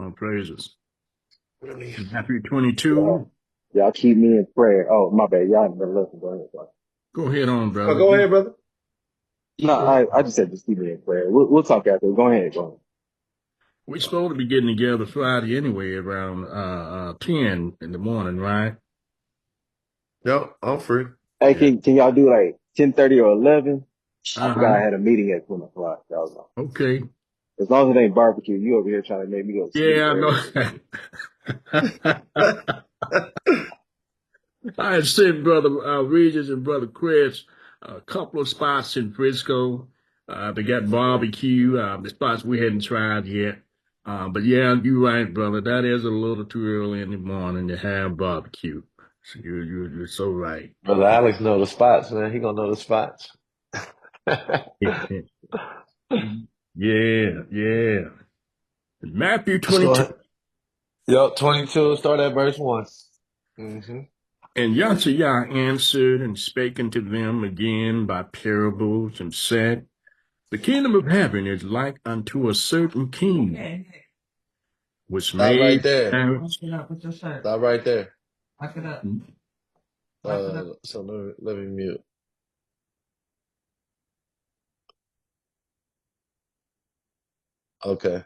All praises. Matthew 22. Y'all keep me in prayer. Oh, my bad. Y'all ain't been listening. Go ahead, bro. Go ahead on, Oh, brother. go ahead, brother. No, I just said just keep me in prayer. We'll talk after. Go ahead. We're supposed to be getting together Friday anyway around 10 in the morning, right? Yep, I'm free. Hey, Yeah. can y'all do like 10:30 or 11? I forgot Uh-huh. I had a meeting at 10 o'clock. That was all. Okay. As long as it ain't barbecue, you over here trying to make me go to sleep Yeah, early. I know. I had sent Brother Regis and Brother Chris a couple of spots in Frisco. They got barbecue, the spots we hadn't tried yet. But yeah, you're right, brother. That is a little too early in the morning to have barbecue. So you're so right. Brother Alex know the spots, man. He gonna know the spots. Yeah, yeah. Matthew Let's go 22. ahead. Yep, 22, start at verse 1. Mm-hmm. And Yahshua answered and spake unto them again by parables and said, the kingdom of heaven is like unto a certain king, which Stop right made there. marriage. Stop right there. Hmm? So let me mute. Okay.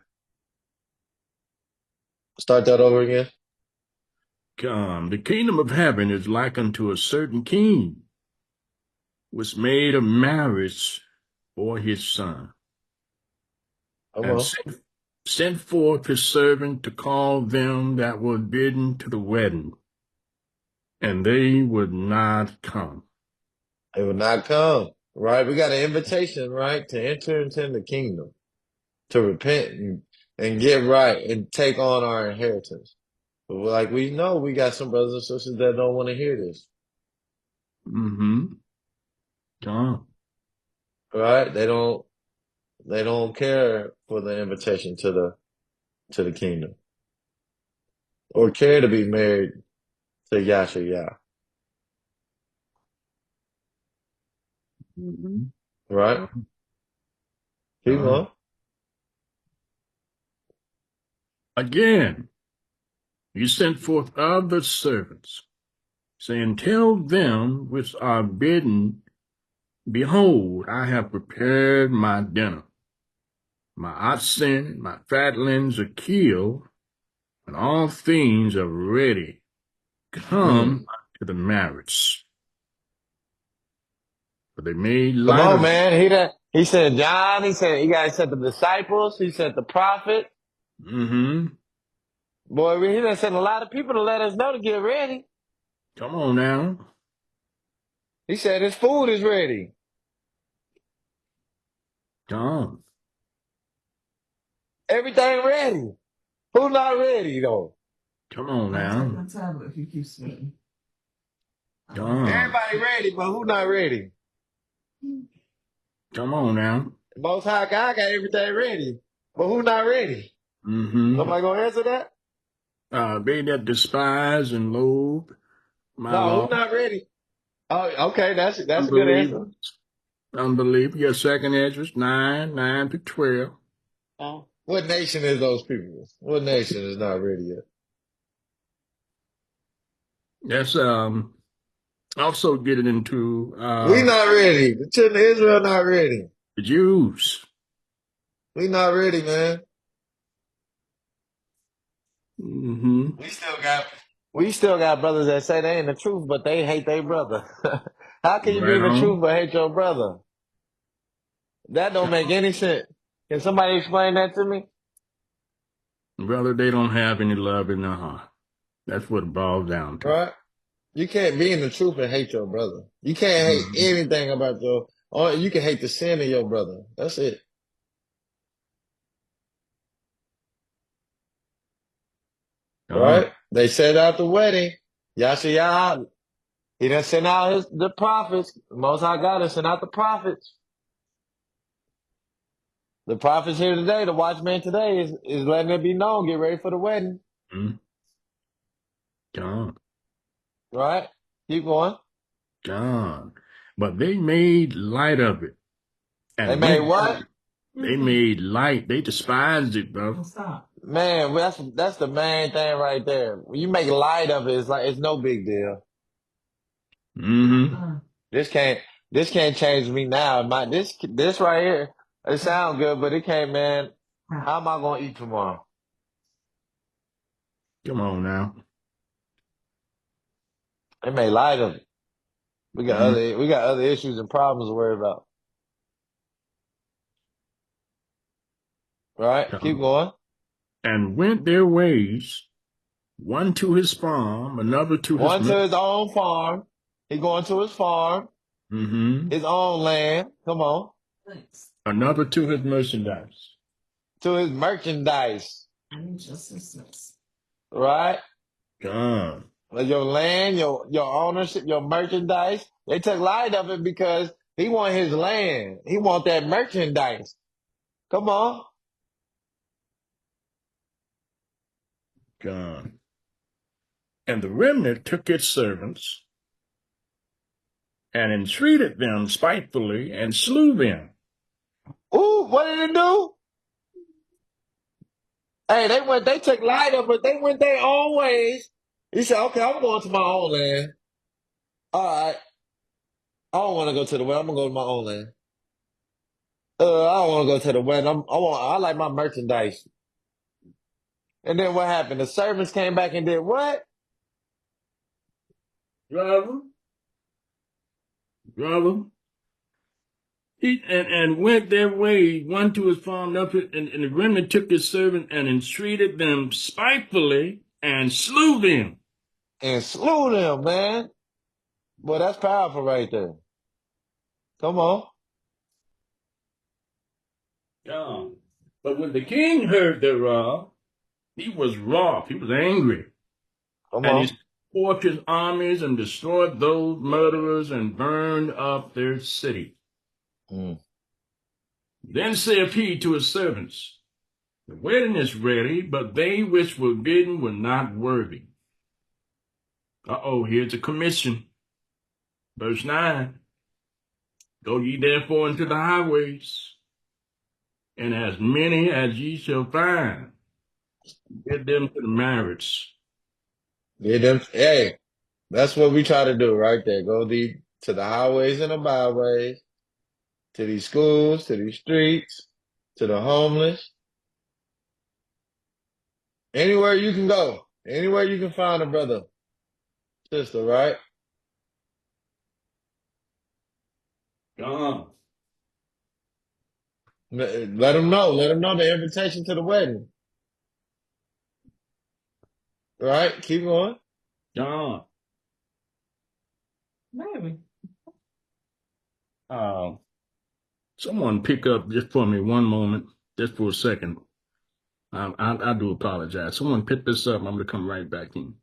Start that over again. The kingdom of heaven is like unto a certain king, which made a marriage for his son, Come and on. sent forth his servant to call them that were bidden to the wedding, and they would not come. It will not come. Right? We got an invitation, right? To enter into the kingdom, to repent and get right and take on our inheritance. But like we know, we got some brothers and sisters that don't want to hear this. Mm-hmm. Come. Right? They don't care for the invitation to the kingdom or care to be married to Yasha Yah. Mm-hmm. Right? Come. Keep Come. going. Again, he sent forth other servants, saying, tell them which are bidden, behold, I have prepared my dinner. My oxen, my fatlings are killed, and all things are ready. Mm. Come to the marriage. But they made Come light on, of it. man. He said John, he guys said the disciples, he said the prophet. Mm-hmm. Boy, he done sent a lot of people to let us know to get ready. Come on now. He said his food is ready. Come. Everything ready. Who not ready though? Come on now. Come. Everybody ready, but who not ready? Come on now. The Most High God got everything ready, but who not ready? Mm-hmm. Somebody gonna answer that? They that despise and loathe my No, law, who not ready? Oh, okay, that's a good answer. unbelievers, unbelievers. Your second address, 9 to 12. What nation is those people? What nation is not ready yet? That's also getting into We not ready. The children of Israel not ready. the Jews. We not ready, man. Mm-hmm. We still got we still got brothers that say they ain't the truth, but they hate their brother. How can you be Right in the truth on. but hate your brother? That don't make any sense. Can somebody explain that to me? Brother, they don't have any love in their heart. That's what it boils down to. Right? You can't be in the truth and hate your brother. You can't hate Mm-hmm. anything about or you can hate the sin of your brother. That's it. Right? They set out the wedding. Yasha, he done sent out the prophets. The Most High God done sent out the prophets. The prophets here today, the watchman today is letting it be known. Get ready for the wedding. Mm-hmm. Gone. Right? Keep going. Gone. But they made light of it They and made went. what? They made light. They despised it, bro. Man, that's the main thing right there. When you make light of it, it's like it's no big deal. Mm-hmm. This can't this can't change me now. This right here, it sounds good, but it can't, man. How am I gonna eat tomorrow? Come on now. They made light of it. Mm-hmm. We got other issues and problems to worry about. Right? Keep going. And went their ways, one to his farm, another to his One to his own farm. He going to his farm, mm-hmm. his own land. Come on. Another to his merchandise. To his merchandise. Right? God. Like your land, your ownership, your merchandise. They took light of it because he want his land. He want that merchandise. Come on. God. And the remnant took its servants and entreated them spitefully and slew them. Ooh, what did it do? Hey, they took light of it. They went their own ways. He said, okay, I'm going to my own land. All right. I don't want to go to the well. I'm gonna go to my own land. I don't want to go to the well. I like my merchandise. And then what happened? The servants came back and did what? Brother, brother. And went their way, one to his farm, and the remnant took his servant and entreated them spitefully and slew them. And slew them, man. Boy, that's powerful right there. Come on. God. But when the king heard thereof, he was wroth, he was angry, Come and he on. sent forth his armies and destroyed those murderers and burned up their city. Mm. Then saith he to his servants, the wedding is ready, but they which were bidden were not worthy. Here's a commission. Verse 9. Go ye therefore into the highways, and as many as ye shall find, bid them to the marriage. Get them. Hey, that's what we try to do right there. To the highways and the byways, to these schools, to these streets, to the homeless. Anywhere you can go. Anywhere you can find a brother, sister, right? God. Let them know. Let them know the invitation to the wedding. Right? Keep going. God. Uh, Someone pick up just for me one moment, just for a second. I do apologize. Someone pick this up. I'm going to come right back in.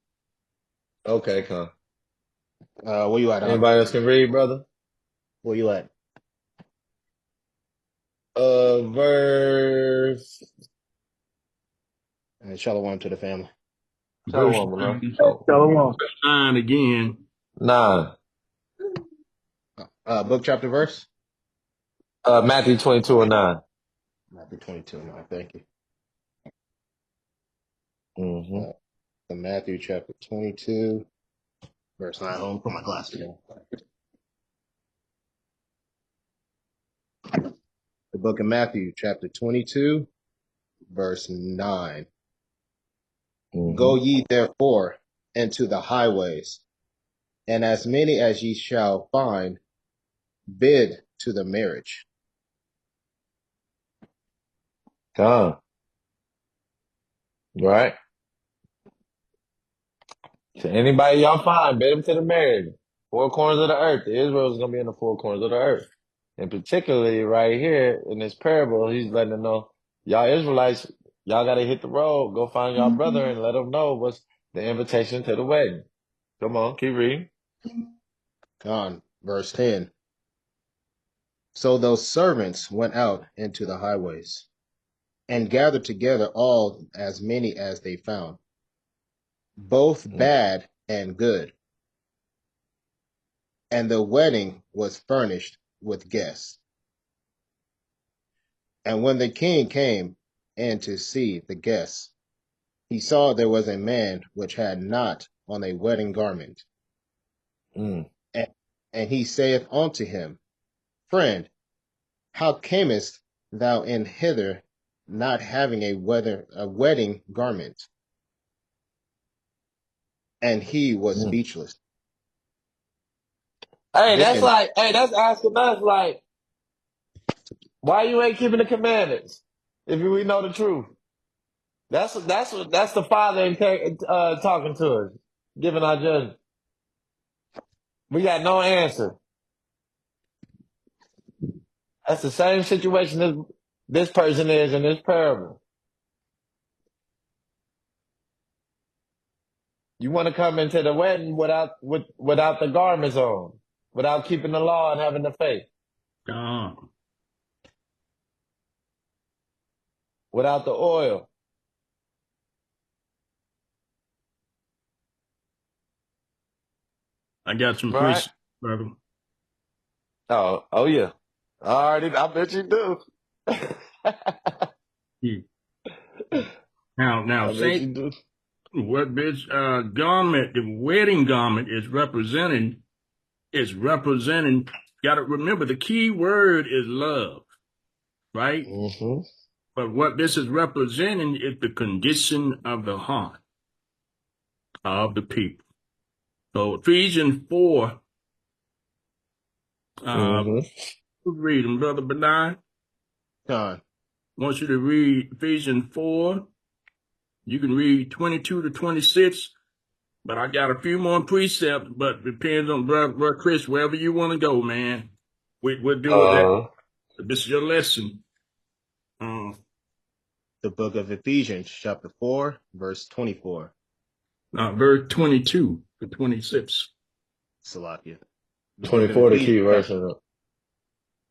Okay, come. Where you at? Anybody else can read, brother? Where you at? Verse. And shalom to the family. Verse Shalom, beloved. 9, Shalom. 9 again. 9. Book, chapter, verse? Matthew 22 and 9. Matthew 22. No, thank you. Mm-hmm. Matthew chapter 22, verse 9. Hold on, put my glasses on. The book of Matthew chapter 22, verse 9. Mm-hmm. Go ye therefore into the highways, and as many as ye shall find, bid to the marriage. Come. Right? To anybody y'all find, bid them to the marriage. Four corners of the earth. Israel is going to be in the four corners of the earth. And particularly right here in this parable, he's letting them know, y'all Israelites, y'all got to hit the road. Go find y'all brother and let them know what's the invitation to the wedding. Come on, keep reading. On verse 10. So those servants went out into the highways and gathered together all as many as they found, both bad and good. And the wedding was furnished with guests. And when the king came in to see the guests, he saw there was a man which had not on a wedding garment. Mm. And, and he saith unto him, Friend, how camest thou in hither, not having a wedding garment? And he was Mm. speechless. Hey, Then that's asking us like, why you ain't keeping the commandments if we know the truth? That's the Father talking to us, giving our judgment. We got no answer. That's the same situation as this person is in this parable. You want to come into the wedding without the garments on, without keeping the law and having the faith, Gone. without the oil. I got some Right? precepts, brother. Oh yeah. I bet you do. Hmm. Now, I bet Saint, you do. what this garment, the wedding garment, is representing. Got to remember the key word is love, right? Mm-hmm. But what this is representing is the condition of the heart of the people. So Ephesians 4, Mm-hmm. read them, Brother Benai. John, I want you to read Ephesians 4. You can read 22 to 26, but I got a few more precepts, but depends on Brother Chris, wherever you want to go, man. We'll do it that. Uh, This is your lesson. Um, the book of Ephesians, chapter 4, verse 24. verse 22 to 26. Salakia. The book of 24 the Ephesians, key verse.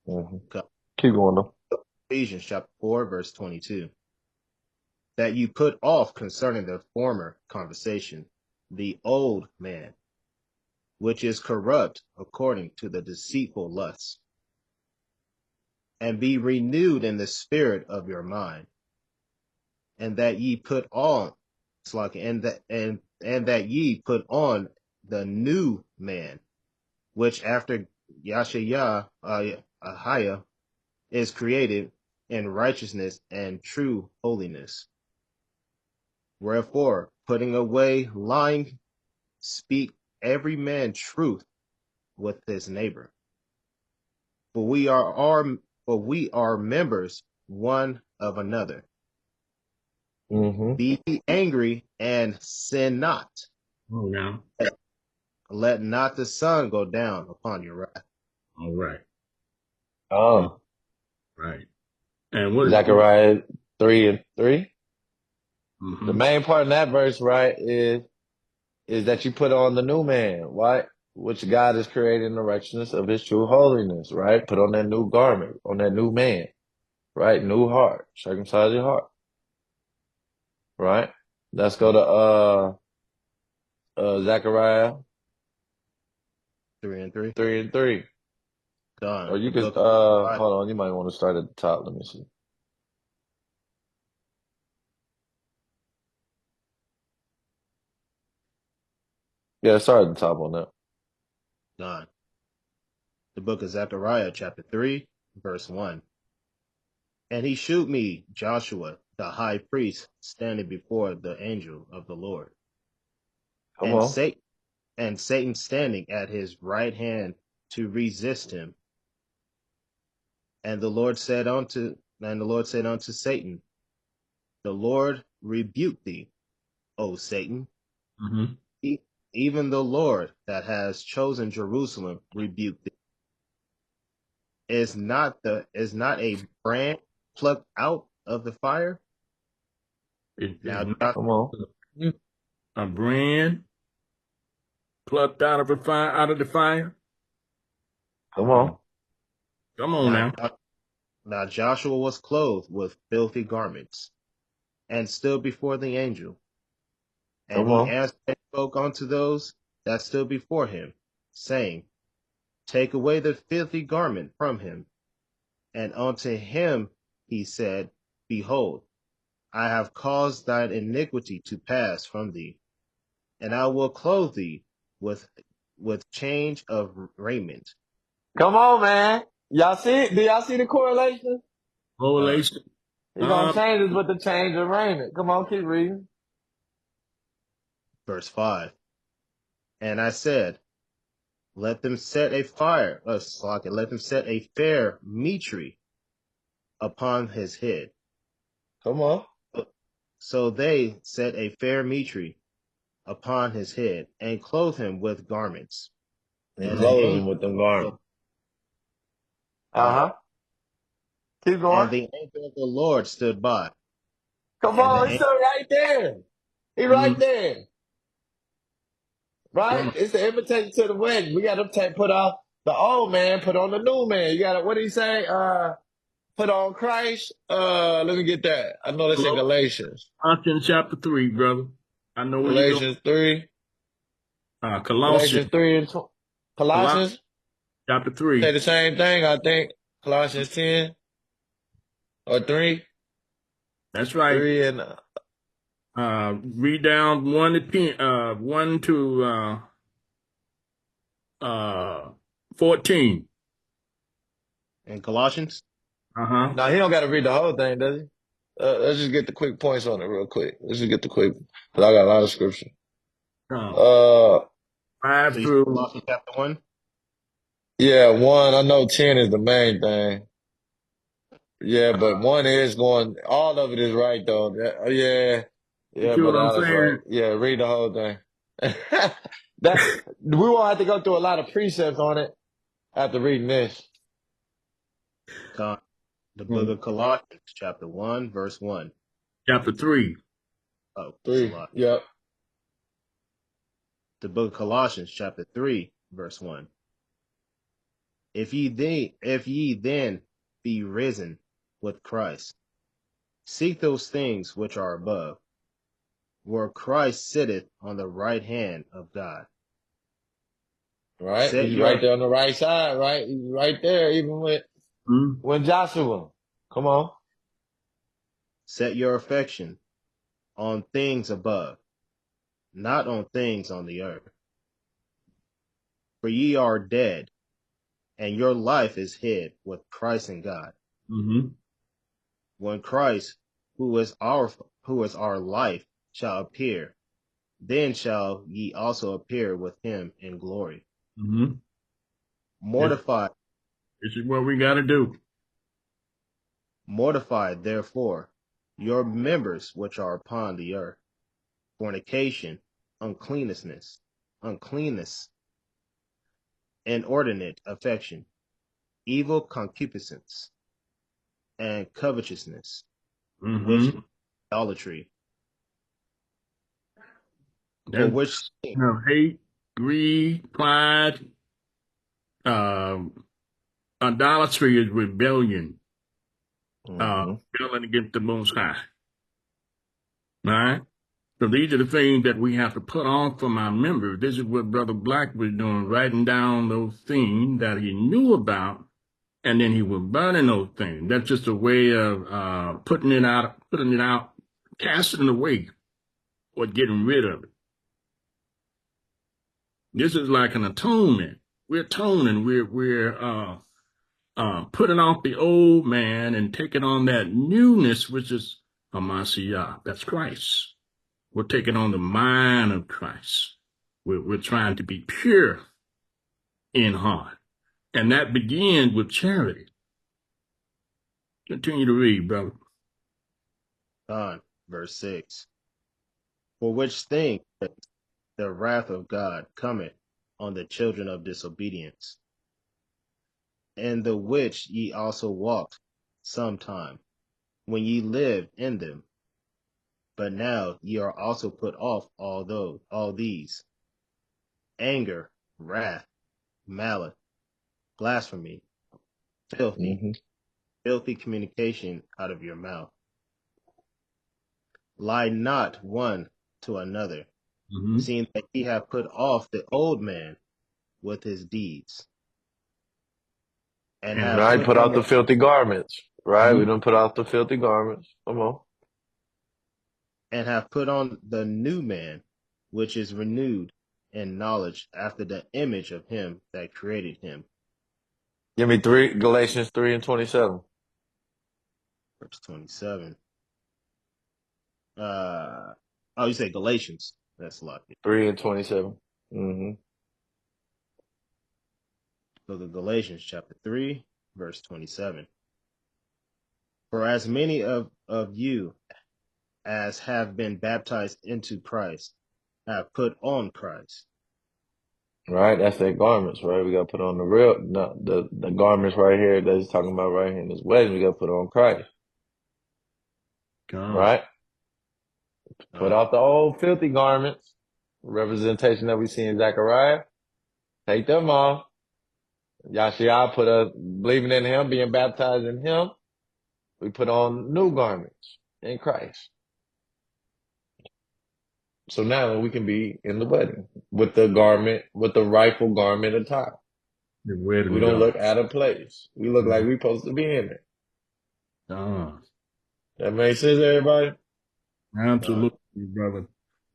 Mm-hmm. Keep going though. Ephesians chapter 4, verse 22. That you put off concerning the former conversation, the old man, which is corrupt according to the deceitful lusts, and be renewed in the spirit of your mind, and that ye put on, and that ye put on the new man, which after Yashayah Ahiah is created in righteousness and true holiness. Wherefore, putting away lying, speak every man truth with his neighbor. For we are members one of another. Mm-hmm. Be angry and sin not. Oh, now. Let not the sun go down upon your wrath. All right. Oh, Right. And what? Zechariah 3:3. The Mm-hmm. main part in that verse, right, is that you put on the new man, right? Which God is creating in the righteousness of his true holiness, right? Put on that new garment, on that new man, right? New heart, circumcise your heart, right? Let's go to Zechariah 3 and 3. 3:3. Or Done. you The could book of Zechariah, hold on, you might want to start at the top. Let me see. Yeah, start at the top on that. done. The book of Zechariah, chapter 3, verse 1. And he shewed me Joshua, the high priest, standing before the angel of the Lord, Come and on. Satan, and Satan standing at his right hand to resist him. And the Lord said unto Satan, The Lord rebuke thee, O Satan. Mm-hmm. E- Even the Lord that has chosen Jerusalem rebuke thee. Is not a brand plucked out of the fire? It is Now not Come on. a brand plucked out of the fire. Come Oh, on. come on now now. now Joshua was clothed with filthy garments, and stood before the angel. And Come he on. answered and spoke unto those that stood before him, saying, Take away the filthy garment from him. And unto him he said, Behold, I have caused thine iniquity to pass from thee, and I will clothe thee with change of raiment. Come on, man. Y'all see? Do y'all see the correlation? God. Correlation. He gonna change us with the change of raiment. Come on, keep reading. Verse 5. And I said, let them set a fire, let them set a fair mitre upon his head. Come on. So they set a fair mitre upon his head, and clothed him with garments. And And the clothe him angel with them garments. God, Uh-huh. Keep and going. the angel of the Lord stood by, Come and the on, he's still right there. He right Mm, there. Right? come on. It's the invitation to the wedding. We gotta put off the old man, put on the new man. You gotta, what did he say? Put on Christ. Let me get that. I know that's in Galatians. Colossians chapter 3, brother. I know where you're going. Galatians 3. Colossians, Galatians 3 and Colossians Colossians chapter say 3. the same thing, I think. Colossians 10 or 3. That's right. 3 and Read down 1 to 10, 1 to 14. in Colossians. Uh-huh. no, he don't gotta read the whole thing, does he? Let's just get the quick points on it real quick. Let's just get the quick, because I got a lot of scripture. Uh, Uh, 5 So you through, Colossians chapter 1. yeah, 1, I know 10 is the main thing. Yeah, but 1 is going, all of it is right though. Yeah, you yeah, see what Brother I'm Alex, right. saying? Yeah, read the whole thing. That, we won't have to go through a lot of precepts on it after reading this. God, the book Mm, of Colossians chapter 1, verse 1. chapter 3. Oh, 3, Colossians. yep. The book of Colossians chapter 3, verse 1. If ye then be risen with Christ, seek those things which are above, where Christ sitteth on the right hand of God. Right? Set He's right your there on the right side, right? He's right there, even Mm, when Joshua. Come on. set your affection on things above, not on things on the earth. For ye are dead, and your life is hid with Christ in God. mm-hmm, When Christ, who is our life, shall appear, then shall ye also appear with him in glory. mm-hmm. This, Mortify, this is what we got to do. mortify therefore your members which are upon the earth: fornication, uncleanness, inordinate affection, evil concupiscence, and covetousness, which Mm-hmm. is idolatry. For That's which thing, hate, greed, pride, um, idolatry is rebellion, Mm-hmm. rebelling against the Most High. All right? So these are the things that we have to put on from our members. This is what Brother Black was doing, writing down those things that he knew about, and then he was burning those things. That's just a way of putting it out, casting it away, or getting rid of it. This is like an atonement. We're atoning. We're putting off the old man and taking on that newness, which is Hamashiach. That's Christ. We're taking on the mind of Christ. We're trying to be pure in heart. And that begins with charity. Continue to read, brother. God, verse 6, for which thing the wrath of God cometh on the children of disobedience, and the which ye also walked sometime, when ye lived in them. But now ye are also put off all these: anger, wrath, malice, blasphemy, filthy, Mm-hmm. filthy communication out of your mouth. Lie not one to another, Mm-hmm. seeing that ye have put off the old man with his deeds, and have Right? put Put on out the the filthy garments. Right? We Mm-hmm. don't put out the filthy garments. Come on. and have put on the new man, which is renewed in knowledge after the image of him that created him. Give me Galatians 3:27. Verse 27. Oh, you say Galatians. That's lucky. 3:27. Mm-hmm. So the Galatians chapter 3, verse 27. For as many of you as have been baptized into Christ have put on Christ. Right, that's their garments, right? We gotta put on the garments right here that he's talking about right here in this wedding. We gotta put on Christ, God. right? Put off the old filthy garments, representation that we see in Zechariah. Take them off. Yahshua put us believing in him, being baptized in him. We put on new garments in Christ. So now we can be in the wedding with the garment, with the rightful garment attire. The We wedding don't garment. look out of place. We look like we're supposed to be in it. God. That makes sense, everybody? Absolutely, brother.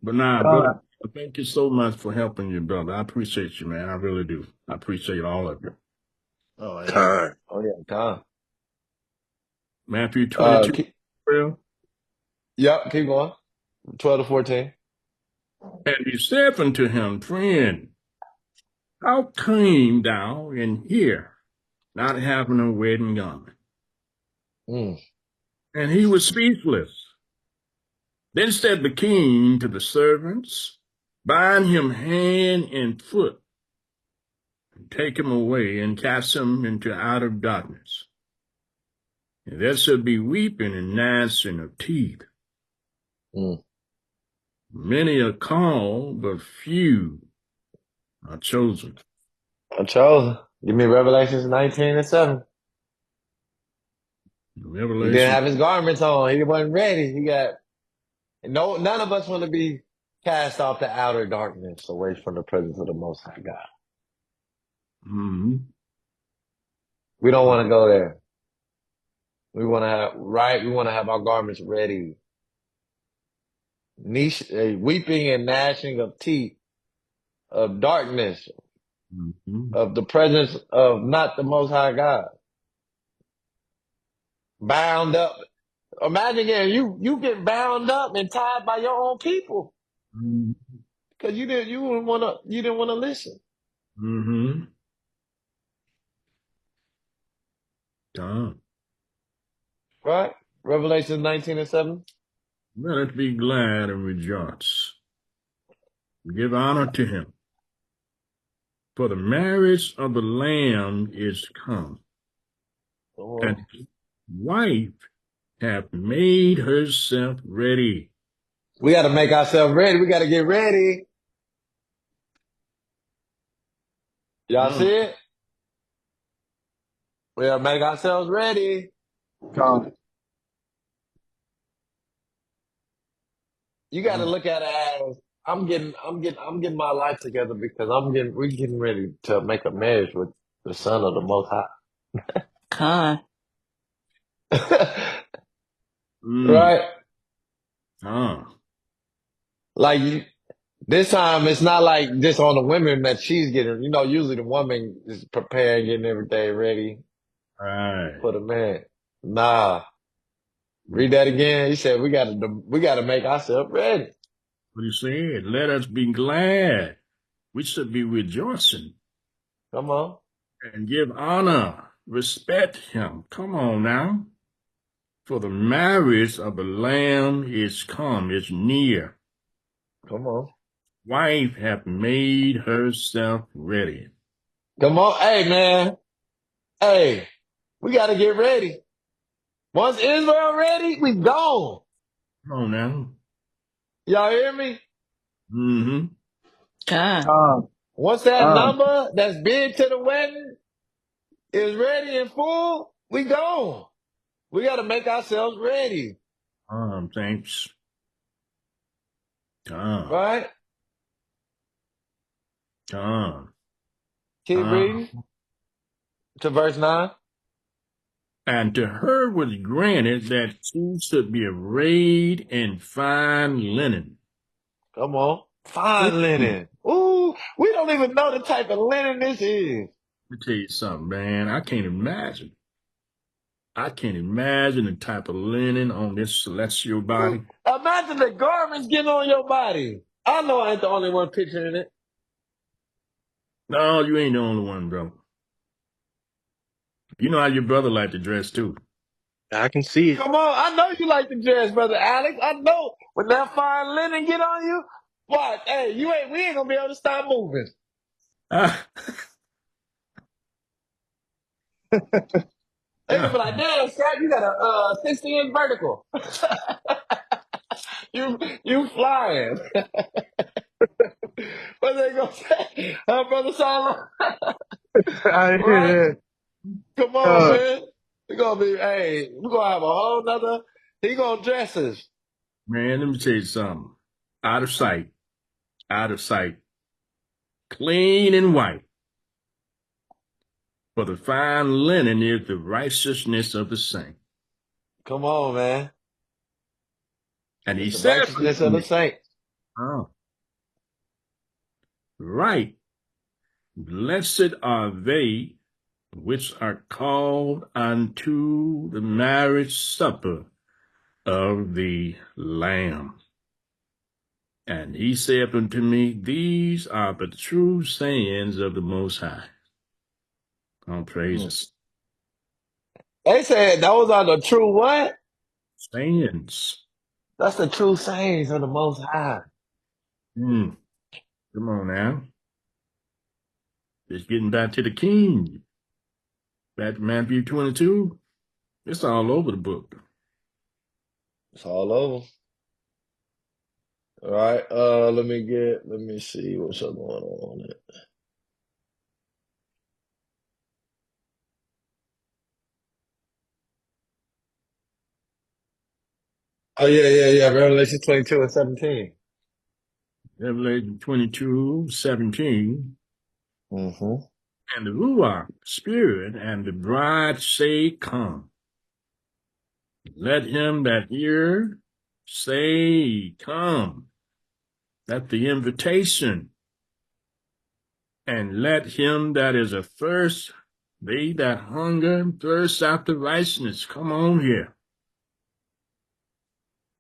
But now, brother, thank you so much for helping you, brother. I appreciate you, man. I really do. I appreciate all of you. Oh, yeah. Time. Oh yeah, time. Matthew 22, Yep, keep going. 12 to 14. and he said unto him, Friend, how came thou in here, not having a wedding garment? Mm. And he was speechless. Then said the king to the servants, Bind him hand and foot, and take him away, and cast him into outer darkness. And there shall be weeping and gnashing of teeth. Mm. Many are called, but few are chosen. I'm chosen. Give me Revelations 19:7. He didn't Revelation. have his garments on. He wasn't ready. None of us want to be cast off to outer darkness away from the presence of the Most High God. Mm-hmm. We don't want to go there. We want to have our garments ready. Weeping and gnashing of teeth, of darkness, Mm-hmm. of the presence of not the Most High God. Bound up. Imagine again, you get bound up and tied by your own people because you didn't want to listen. Mm-hmm. God. Right? Revelation 19:7. Let us be glad and rejoice. Give honor to him. For the marriage of the Lamb is come, and his wife hath made herself ready. We got to make ourselves ready. We got to get ready. Y'all see it? We got to make ourselves ready. God. You got to look at it as I'm getting my life together because we're getting ready to make a marriage with the Son of the Most Con. High. Mm. Right? Ah. Like this time, it's not like just on the women that she's getting. Usually the woman is preparing, getting everything ready Right. for the man. Nah, read that again. He said we gotta make ourselves ready. What he said, let us be glad. We should be rejoicing Come on, and give honor, respect him. Come on now. For the marriage of the Lamb is come, is near. come on, Wife hath made herself ready. come on. Hey man, hey, we gotta get ready. Once Israel ready, we gone. Come on now. Y'all hear me? Mm-hmm. Con. Once that number that's big to the wedding is ready and full, we gone. We gotta make ourselves ready, Thanks. Come. right? Come. Keep reading to verse 9. And to her was granted that she should be arrayed in fine linen. Come on. Fine Let linen. Ooh, we don't even know the type of linen this is. me tell you something, man. I can't imagine. I can't imagine the type of linen on this celestial body. Imagine the garments getting on your body. I know I ain't the only one picturing it. No, you ain't the only one, bro. You know how your brother like to dress too. I can see it. Come on, I know you like the dress, brother Alex. I know when that fine linen get on you, what? Hey, we ain't gonna be able to stop moving. Ah, They gonna be like, damn, Scott, you got a 60-inch vertical. you flying. What they gonna say? Huh, brother Solomon? I Right? hear Come on, that. man. We're gonna have a whole nother, he gonna dress us. man, let me tell you something. Out of sight, out of sight, clean and white. For the fine linen is the righteousness of the saint. Come on, man. And he It's the said righteousness unto of the me, saints. oh, right, blessed are they which are called unto the marriage supper of the Lamb. And he said unto me, these are the true sayings of the Most High. All Mm. praises. They said those are the true what? Sayings. That's the true sayings of the Most High. Hmm. Come on now. Just getting back to the king. Back to Matthew 22. It's all over the book. It's all over. All right. Let me see what's up going on. Oh yeah. Revelation 22:17. Revelation 22:17. Mm-hmm. And the Ruach, Spirit, and the bride say, come. Let him that hear say, come. That's the invitation. And let him that is athirst, they that hunger and thirst after righteousness, come on here.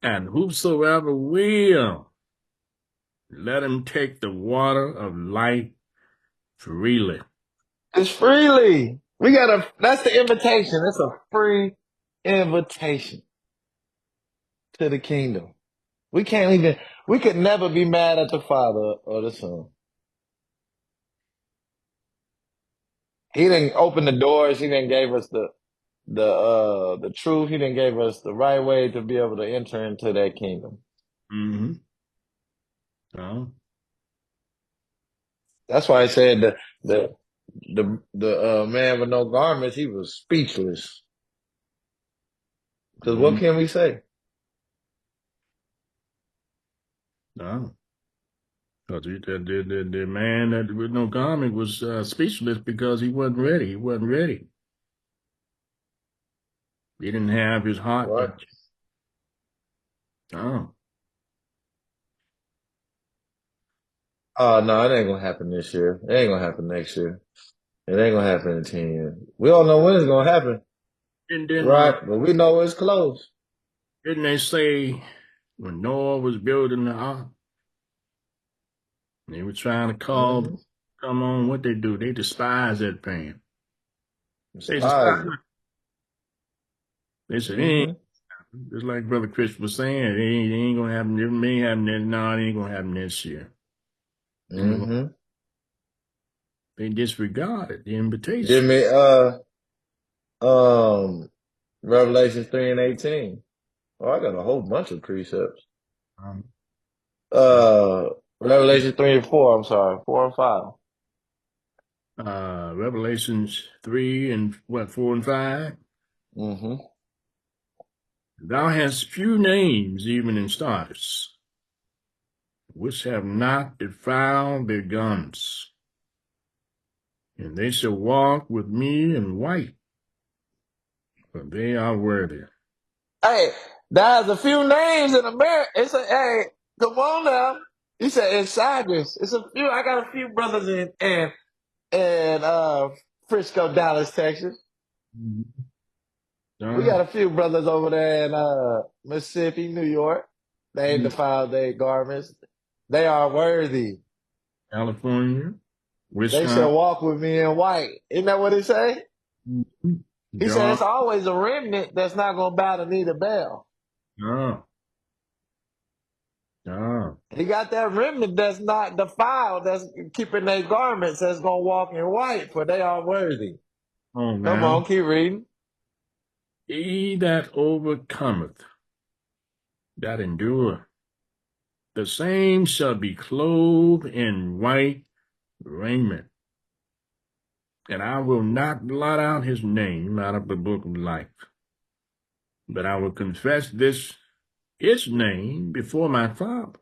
And whosoever will, let him take the water of life freely. It's freely. That's the invitation. It's a free invitation to the kingdom. We could never be mad at the Father or the Son. He didn't open the doors. He didn't gave us the truth. He didn't give us the right way to be able to enter into that kingdom. Mm-hmm. So, That's why I said the man with no garments, he was speechless. Because what mm, can we say? no. Because the man that with no garment was speechless because he wasn't ready. He wasn't ready. He didn't have his heart. Right? Oh, Oh no, it ain't gonna happen this year. It ain't gonna happen next year. It ain't gonna happen in 10 years. We don't know when it's gonna happen, and then right? But we know it's close. didn't they say when Noah was building the ark, they were trying to call, Mm-hmm. come on, what they do? They despise that thing. They Despise despise it. it. They said, Mm-hmm. just like Brother Chris was saying, it ain't gonna happen. It may happen. No, it ain't gonna happen this year. Ain't gonna, Mm-hmm. they disregarded the invitation. Give me um Revelation 3:18. Oh, I got a whole bunch of precepts. Um, Uh Revelation 3 and 4, I'm sorry, 4 and 5. Revelations 3 and what, 4 and 5? Mm-hmm. Thou hast few names even in stars, which have not defiled their garments, and they shall walk with me in white, for they are worthy. Hey, there's a few names in America. It's a hey, come on now. He said in Cyprus. It's a few. I got a few brothers in Frisco, Dallas, Texas. We got a few brothers over there in Mississippi, New York. They ain't defiled their garments. They are worthy. California, They shall Wisconsin, walk with me in white. Isn't that what he say? He said it's Georgia. always a remnant that's not gonna bow the knee to Baal. Oh, oh, He got that remnant that's not defiled, that's keeping their garments, that's gonna walk in white, for they are worthy. oh Come now. on, keep reading. He that overcometh, that endure, the same shall be clothed in white raiment. And I will not blot out his name out of the book of life, but I will confess his name before my Father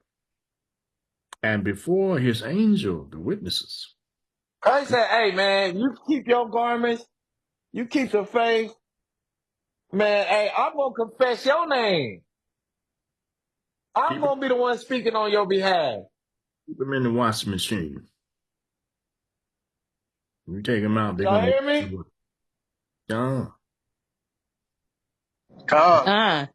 and before his angel, the witnesses. Christ said, hey man, you keep your garments, you keep the faith, man, hey, I'm gonna confess your name. I'm Keep it, gonna be the one speaking on your behalf. keep them in the washing machine. You take them out, they're Y'all gonna. hear me? Oh, Come. Con.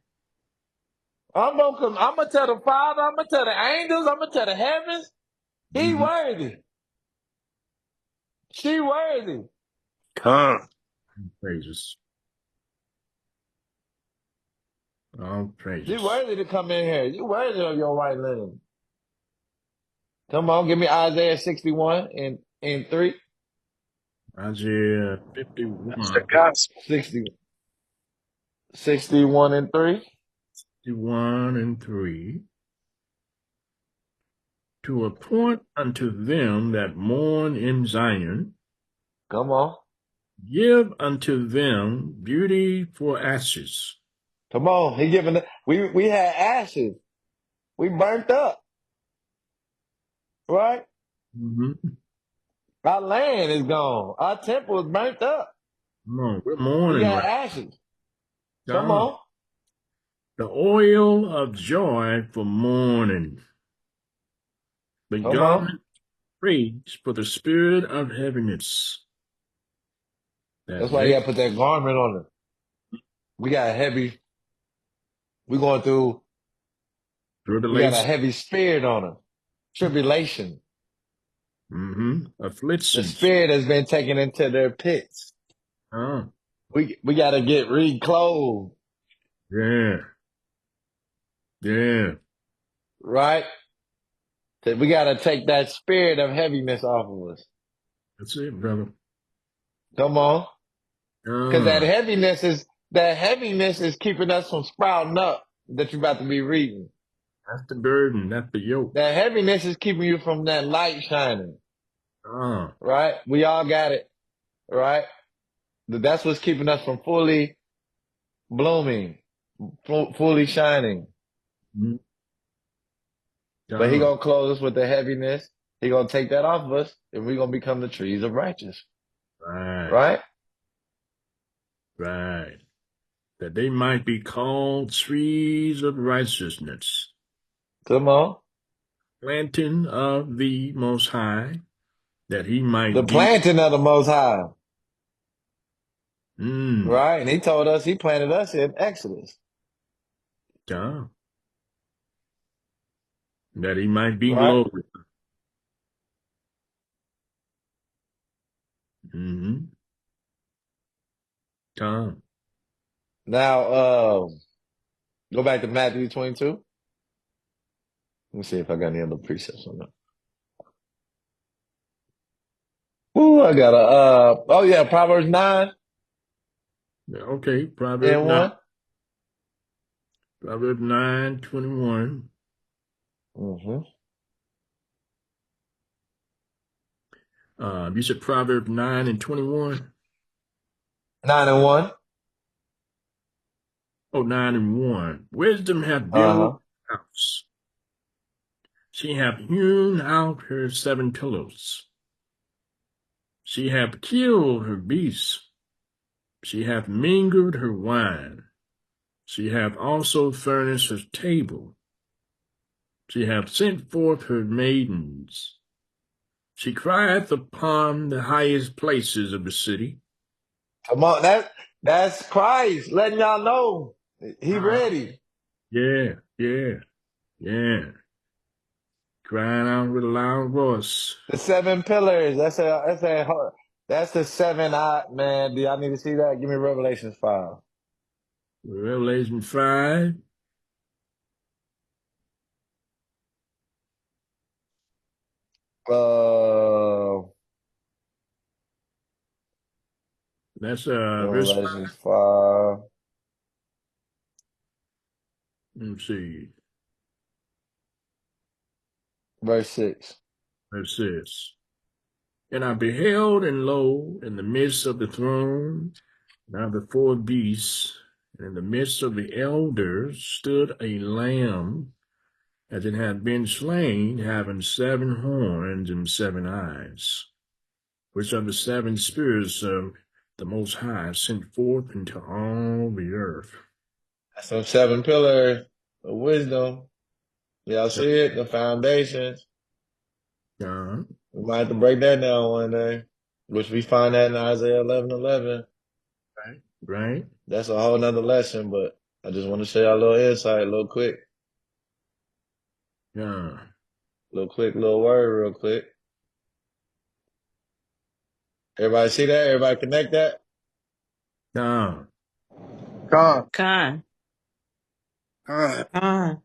I'm gonna tell the Father, I'm gonna tell the angels, I'm gonna tell the heavens, he mm-hmm. worthy. She worthy. Come. Praises. All She praises. worthy to come in here. You worthy of your white linen. Come on, give me Isaiah 61 and 3. Isaiah That's the 51, gospel. 60, 61 and 3. 51 and 3. To appoint unto them that mourn in Zion, Come on. give unto them beauty for ashes. Come on. He giving we had ashes. We burnt up, right? Mm-hmm. Our land is gone. Our temple is burnt up. Come on, we're We mourning got right ashes. Come now. on. The oil of joy for mourning, the Come on. garment of praise for the spirit of heaviness. That That's why you they gotta put that garment on it. We got heavy, we going through, we got a tribulation, heavy spirit on us. Tribulation. The afflictions. spirit has been taken into their pits. Oh, We got to get reclothed, yeah, yeah. right? That we got to take that spirit of heaviness off of us. That's it, brother. Come on, because Ah, that heaviness is keeping us from sprouting up. That you're about to be reading. that's the burden. That's the yoke. That heaviness is keeping you from that light shining, Ah, right? We all got it, right? That's what's keeping us from fully blooming, fully shining. mm, But he ah, gonna clothe us with the heaviness. He gonna take that off of us, and we gonna become the trees of righteous, right, right? right. That they might be called trees of righteousness, Come on. planting of the Most High, that he The might give. planting of the Most High, Mm, right? And he told us he planted us in Exodus, ah, that he might be right? glorified. Mm-hmm. Ah, Now, go back to Matthew 22. Let me see if I got any other precepts on that. Ooh, I got oh yeah, Proverbs 9 okay, and 1. Proverbs 9:21. Mm-hmm. You said Proverbs 9:21. 9 and 1. Oh, 9:1. Wisdom hath built Uh-huh. a house. She hath hewn out her 7 pillars. She hath killed her beasts. She hath mingled her wine. She hath also furnished her table. She hath sent forth her maidens. She crieth upon the highest places of the city. Come on, that's Christ letting y'all know he ready. Yeah, yeah, yeah. Crying out with a loud voice. The seven pillars. That's the seven. Man, do y'all need to see that? Give me Revelations 5. Revelation 5. Uh, That's verse 5. Revelations 5, Let me see. verse 6. It says, And I beheld, and lo, in the midst of the throne, now the four beasts, and in the midst of the elders stood a lamb, as it had been slain, having 7 horns and 7 eyes, which are the 7 spirits of the Most High, sent forth into all the earth. That's some seven pillars of wisdom. Y'all So, see it? The foundations. John, We might have to break that down one day, which we find that in Isaiah 11:11. right? Right? That's a whole nother lesson, but I just want to share a little insight, a little quick, John, little word, real quick. Everybody see that? Everybody connect that? John. Con. Con. Con. Con.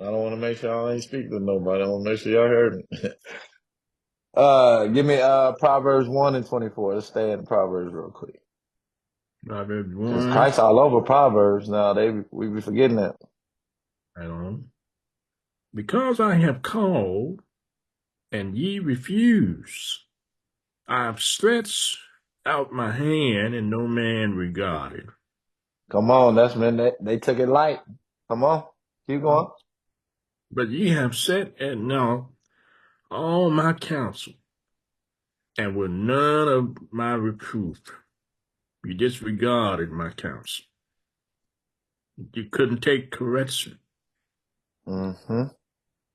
I don't want to make sure I ain't speak to nobody. I want to make sure y'all heard me. Give me Proverbs 1 and 24. Let's stay in Proverbs real quick. Proverbs Because 1, Christ all over Proverbs now. We be forgetting that. right on. Because I have called, and ye refuse, I have stretched out my hand, and no man regarded. Come on, that's man. They took it light. Come on, keep going. But ye have set at naught all my counsel, and with none of my reproof. You disregarded my counsel. You couldn't take correction. Mm-hmm.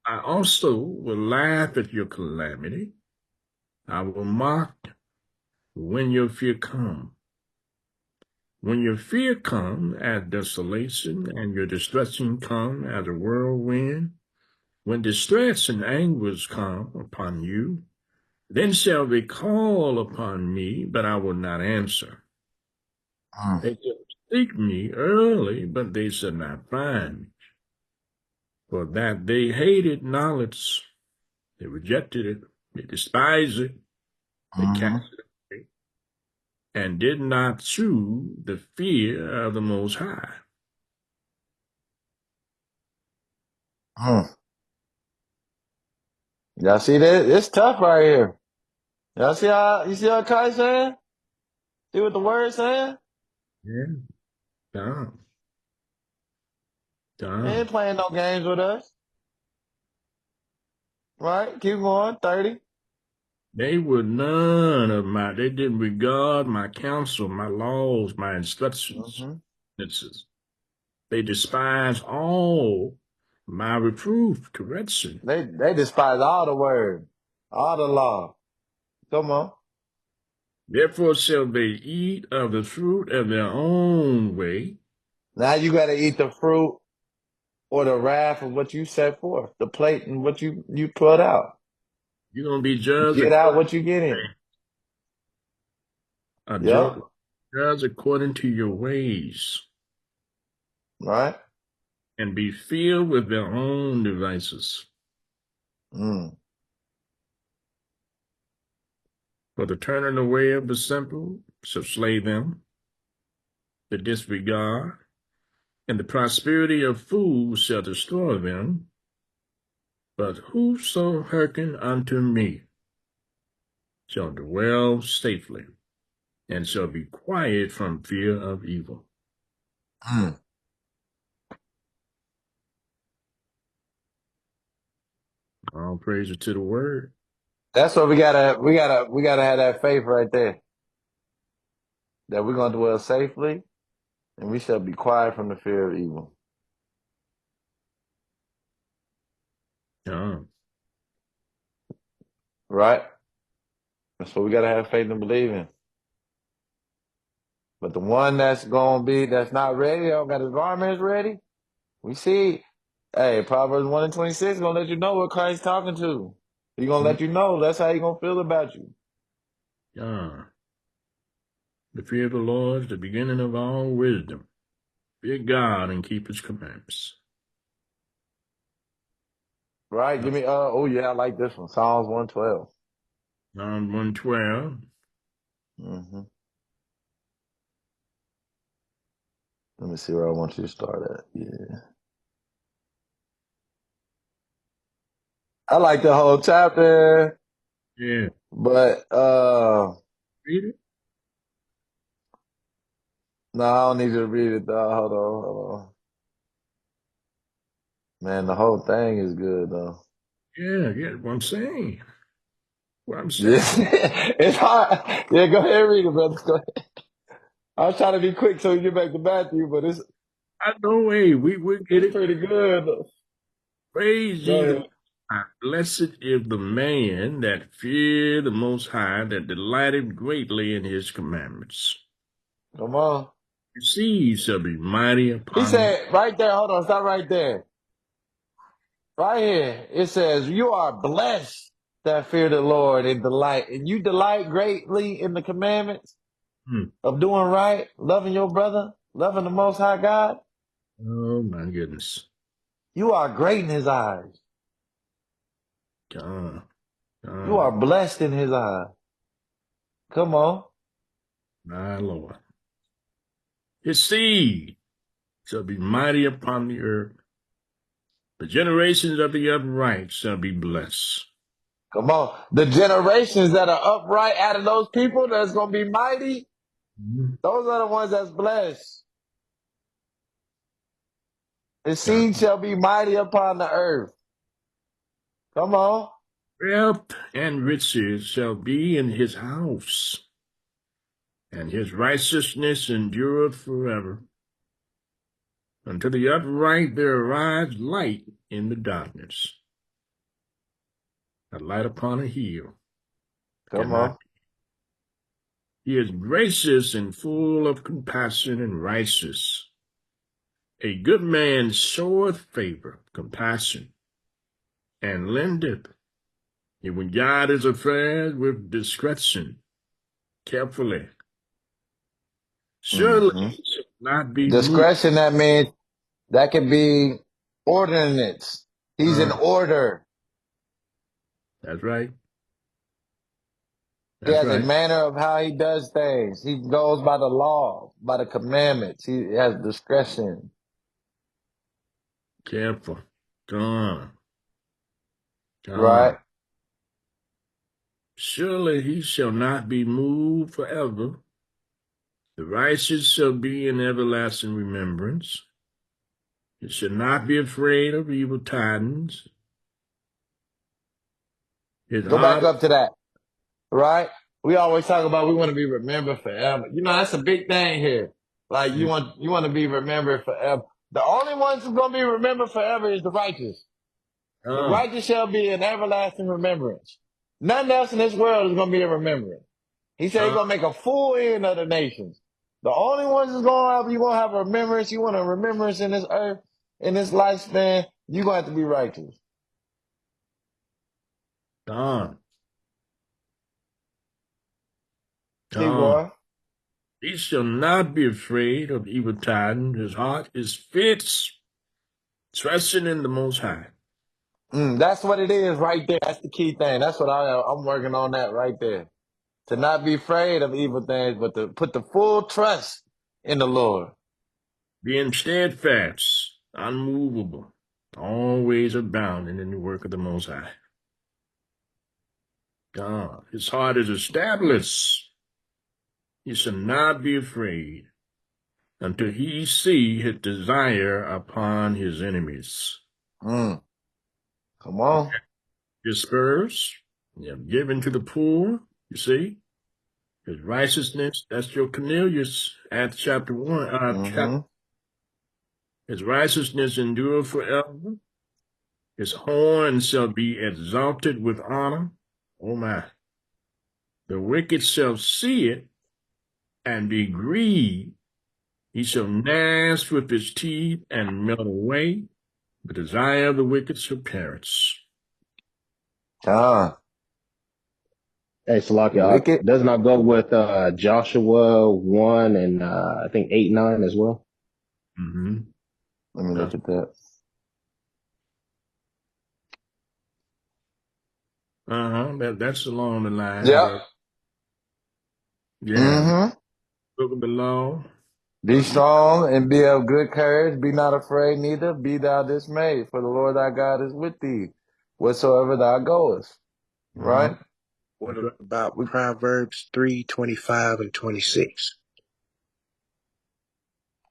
I also will laugh at your calamity. I will mock when your fear come. When your fear come as desolation, and your distressing come as a whirlwind, when distress and anguish come upon you, then shall they call upon me, but I will not answer. They shall seek me early, but they shall not find me. For that they hated knowledge, they rejected it, they despised it, they Mm-hmm. cast it away, and did not choose the fear of the Most High. Mm. Y'all see that? It's tough right here. Y'all see how you see how Kai saying? See what the word saying? Yeah, Tom, He ain't Tom. playing no games with us. Right? Keep going. 30. They didn't regard my counsel, my laws, my instructions. Mm-hmm. They despised all my reproof, correction. They despise all the word, all the law. Come on. Therefore shall they eat of the fruit of their own way. Now you got to eat the fruit or the wrath of what you set forth, the plate and what you put out. You're going to be Get out what you get in. judged Yep. according to your ways, Right? and be filled with their own devices. Mm. For the turning away of the simple shall slay them, the disregard and the prosperity of fools shall destroy them. But whoso hearken unto me shall dwell safely, and shall be quiet from fear of evil. Mm. All praise to the word. That's what we gotta have that faith right there. that we're going to dwell safely, and we shall be quiet from the fear of evil. Right? That's what we got to have faith and believe in. But the one that's not ready, don't got his garments ready, we see, hey, Proverbs 1 and 26 going to let you know what Christ's talking to. He's going to let you know. That's how he's going to feel about you. The fear of the Lord is the beginning of all wisdom. Fear God and keep his commandments. Right? Give me, oh yeah, I like this one. Psalms 112. Psalm 112. Mm-hmm. Let me see where I want you to start at. Yeah. I like the whole chapter, Yeah. but, Read it. no, I don't need you to read it though. Hold on. Man, the whole thing is good though. Yeah, what I'm saying. What I'm Yeah. saying. It's hard. Yeah, go ahead and read it, brother. Go ahead. I was trying to be quick so we get back to Matthew, but I know, way we get it's it. pretty good though. Praise Go ye the ahead. Most High. Blessed is the man that fear the Most High, that delighteth greatly in his commandments. Come on. His seed shall be mighty He upon the said right there, hold on, stop right there. Right here, it says, you are blessed that fear the Lord and delight. And you delight greatly in the commandments earth. of doing right, loving your brother, loving the Most High God. Oh, my goodness. You are great in his eyes. God, You are God, blessed in his eyes. Come on. my Lord. His seed shall be mighty upon the earth. The generations of the upright shall be blessed. Come on. The generations that are upright out of those people that's going to be mighty, Mhm. those are the ones that's blessed. His God. seed shall be mighty upon the earth. Come on. Wealth and riches shall be in his house, and his righteousness endureth forever. Unto the upright there arise light in the darkness, a light upon a hill. Come Cannot. on. He is gracious and full of compassion and righteous. A good man showeth favor, compassion, and lendeth. He will guide his affairs with discretion, carefully. Surely Mm-hmm. he shall not be moved. Discretion, that means that could be ordinance. He's in Uh, order. that's right. He That's has a right. manner of how he does things. He goes by the law, by the commandments. He has discretion. Careful. Come Right? on. Surely he shall not be moved forever. The righteous shall be in everlasting remembrance. He shall not be afraid of evil tidings. His Go back heart, up to that. Right? We always talk about we want to be remembered forever. You know, that's a big thing here. Like you want to be remembered forever. The only ones who's gonna be remembered forever is the righteous. The uh, righteous shall be in everlasting remembrance. Nothing else in this world is gonna be a remembrance. He said he's uh, gonna make a full end of the nations. The only ones that's gonna have you gonna have a remembrance, you want a remembrance in this earth, in this lifespan, you're gonna have to be righteous. come, Keep come. going. He shall not be afraid of evil tidings. His heart is fixed, trusting in the Most High. That's what it is right there. That's the key thing. That's what I'm working on that right there. To not be afraid of evil things, but to put the full trust in the Lord. Being steadfast, unmovable, always abounding in the work of the Most High. God, his heart is established. He shall not be afraid until he see his desire upon his enemies. Mm. Come on. Disperse, you have given to the poor, you see. His righteousness, that's your Cornelius, Acts chapter 1. Mm-hmm. His righteousness endure forever. His horn shall be exalted with honor. Oh my. The wicked shall see it and be grieved. He shall gnash with his teeth and melt away. The desire of the wicked shall perish. Con. Hey, The Salakia, wicked. does not go with Joshua 1 and I think 8, 9 as well. Mm-hmm. Let me look at that. That's along the line, Yep. but yeah, Mm-hmm. book of the law. Be strong and be of good courage. Be not afraid, neither be thou dismayed, for the Lord thy God is with thee, whatsoever thou goest. Mm-hmm. Right? What That's right. about Proverbs 3:25 and 26?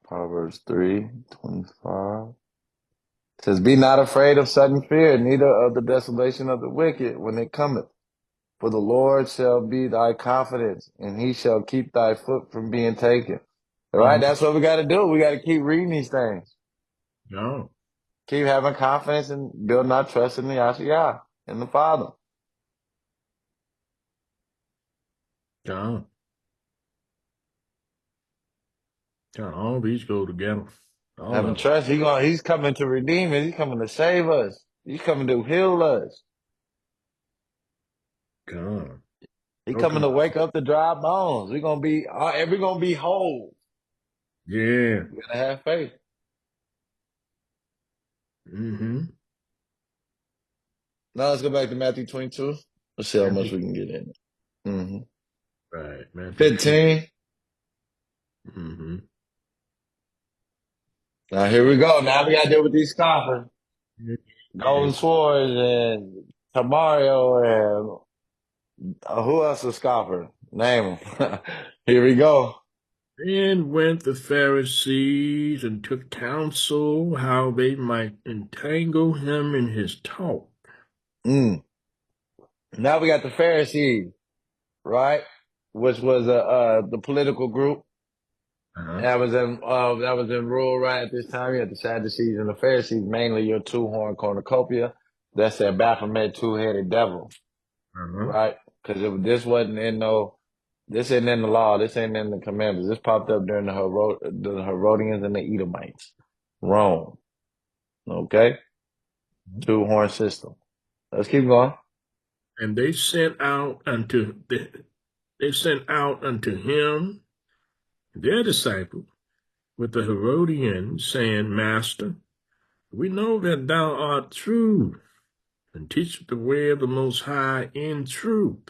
Proverbs 3:25 says, Be not afraid of sudden fear, neither of the desolation of the wicked when it cometh. For the Lord shall be thy confidence, and he shall keep thy foot from being taken. All right, Mm-hmm. that's what we got to do. We got to keep reading these things. No, Keep having confidence and building our trust in the Yahshua, in the Father. no, no. All these go together. All Having of them. trust, he's coming to redeem us. He's coming to save us. He's coming to heal us. God. He's coming Okay. to wake up the dry bones. We're gonna be whole. Yeah. We gotta have faith. Mm-hmm. Now let's go back to Matthew 22. Let's see how much Matthew, we can get in. Mm-hmm. right. Matthew 20. 15. Mm-hmm. Now here we go. Now we gotta deal with these scoffers. Yeah. Golden Swords and Tamario and who else is scoffer? Name them. Here we go. Then went the Pharisees and took counsel how they might entangle him in his talk. Mm. Now we got the Pharisees, right? Which was the political group Uh-huh. that was in rule right at this time. You had the Sadducees and the Pharisees, mainly your two-horn cornucopia. That's that Baphomet two-headed devil, Uh-huh. right? Because this isn't in the law. This ain't in the commandments. This popped up during the Herodians and the Edomites, Rome. Okay, two-horn system. Let's keep going. And they sent out unto him their disciples with the Herodians, saying, Master, we know that thou art true, and teachest the way of the Most High in truth.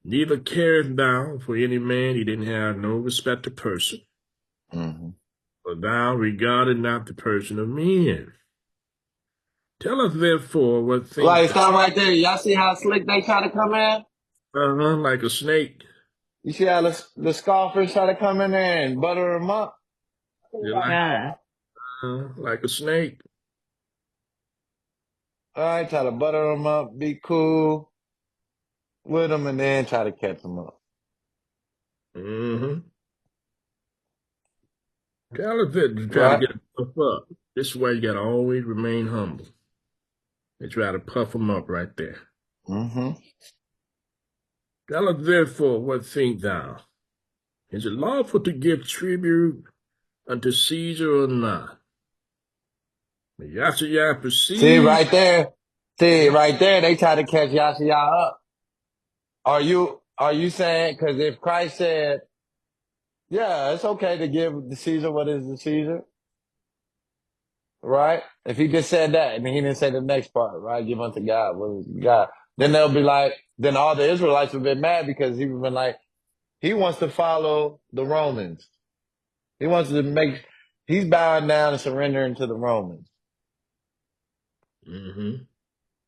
Neither carest thou for any man, he didn't have no respect to person, Mm-hmm. for thou regarded not the person of men. Tell us therefore what think Like, stop right there. Y'all see how slick they try to come in? like a snake. You see how the scoffers try to come in there and butter them up? You're like, God. like a snake. All right, try to butter them up, be cool with them, and then try to catch them up. Mm-hmm. Tell us that to try to Right? get a puff up. This is why you gotta always remain humble. They try to puff them up right there. Mm-hmm. Tell us therefore what think thou? Is it lawful to give tribute unto Caesar or not? Yahshua See, perceived. right there. See, right there, they try to catch Yahshua up. Are you saying, because if Christ said, yeah, it's okay to give the Caesar what is the Caesar, right? If he just said that, and he didn't say the next part, right? Give unto God what is God. Then they'll be like, then all the Israelites would have been mad because he would have been like, he wants to follow the Romans. He wants to he's bowing down and surrendering to the Romans. Mm-hmm.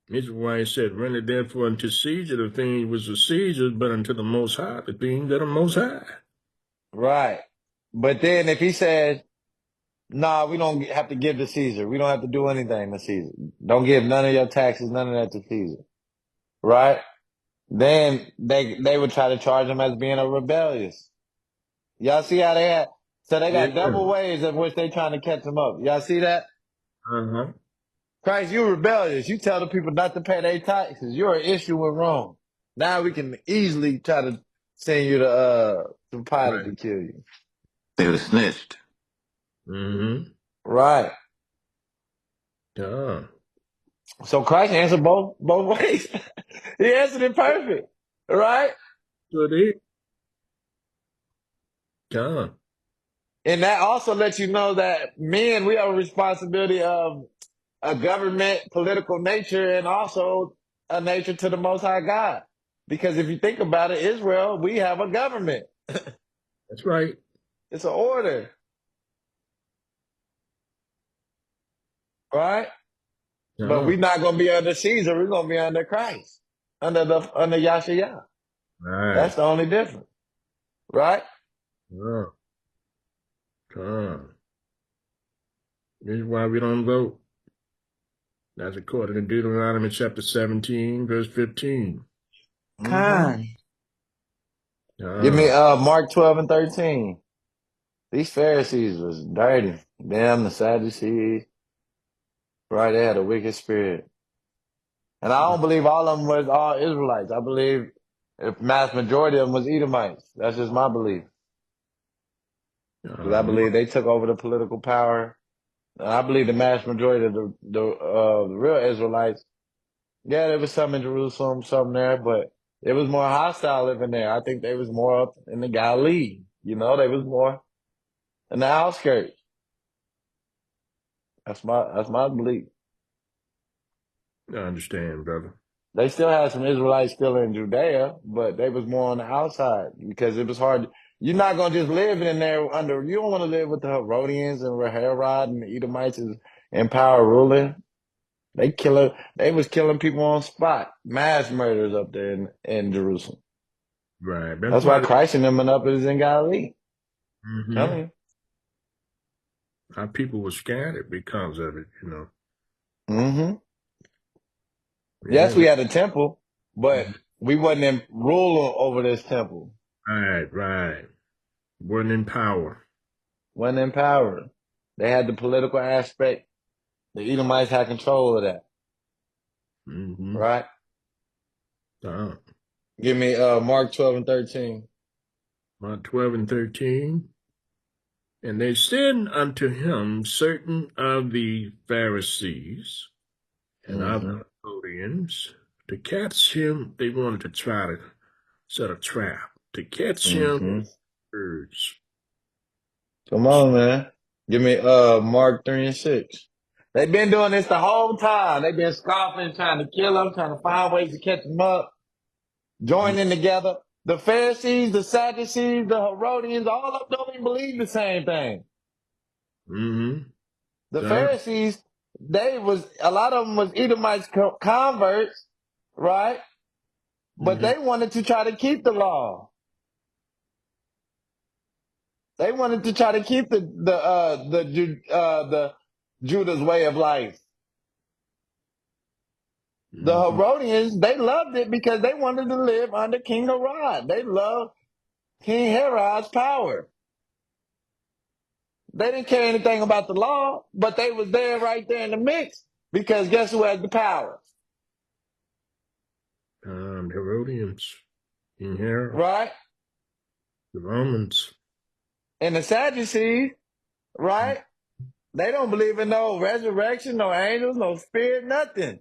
This is why he said, render therefore unto Caesar the things which are Caesar's, but unto the Most High the things that are Most High. Right. But then if he says, nah, we don't have to give to Caesar. We don't have to do anything to Caesar. Don't give none of your taxes, none of that to Caesar. Right? Then they would try to charge him as being a rebellious. Y'all see how they had? So they Yeah. got double ways of which they trying to catch him up. Y'all see that? Uh-huh. Christ, you rebellious. You tell the people not to pay their taxes. You're an issue with Rome. Now we can easily try to send you to Pilate Right. to kill you. They would have snitched. Mm-hmm. Right. Uh, So Christ answered both ways. He answered it perfect. Right? so they God. And that also lets you know that men, we have a responsibility of a government, political nature, and also a nature to the Most High God. Because if you think about it, Israel, we have a government. That's right. It's an order, right? But Uh, we're not going to be under Caesar. We're going to be under Christ, under Yahshua. right. That's the only difference, right? Uh, this is why we don't vote. That's according to Deuteronomy chapter 17, verse 15. Mm-hmm. Give me Uh, Mark 12 and 13. These Pharisees was dirty. Them, the Sadducees, right? They had a wicked spirit. And I don't believe all of them was all Israelites. I believe the mass majority of them was Edomites. That's just my belief. Because I um, believe they took over the political power. And I believe the mass majority of the real Israelites, yeah, there was some in Jerusalem, some there, but it was more hostile living there. I think they was more up in the Galilee. You know, they was more in the outskirts. That's my belief. I understand, brother. They still had some Israelites still in Judea, but they was more on the outside because it was hard. You're not gonna just live in there under. You don't want to live with the Herodians and Herod and the Edomites is in power ruling. They was killing people on spot, mass murders up there in Jerusalem. Right. That's That's why why Christ and them and up is in Galilee. mm-hmm, Telling our people were scattered because of it, you know. you. Mm-hmm. Yeah. Yes, we had a temple, but we wasn't in rule over this temple. Right, right. Weren't in power. Wasn't in power. They had the political aspect. The Edomites had control of that, Mm-hmm. right? Uh, Give me Mark 12 and 13. Mark 12 and 13. And they said unto him certain of the Pharisees and of Mm-hmm. the Herodians to catch him. They wanted to try to set a trap to catch him Mm-hmm. birds. Come on, man. Give me Mark 3 and 6. They've been doing this the whole time. They've been scoffing, trying to kill him, trying to find ways to catch him up, joining together. The Pharisees, the Sadducees, the Herodians, all of them don't even believe the same thing. Mm-hmm. The Uh, Pharisees, a lot of them was Edomites converts, right? But mm-hmm. they wanted to try to keep the law. They wanted to try to keep the Judah's way of life. The Mm-hmm. Herodians, they loved it because they wanted to live under King Herod. They loved King Herod's power. They didn't care anything about the law, but they was there right there in the mix because guess who had the power? Herodians in here, Right? the Romans. And the Sadducees, right? They don't believe in no resurrection, no angels, no spirit, nothing.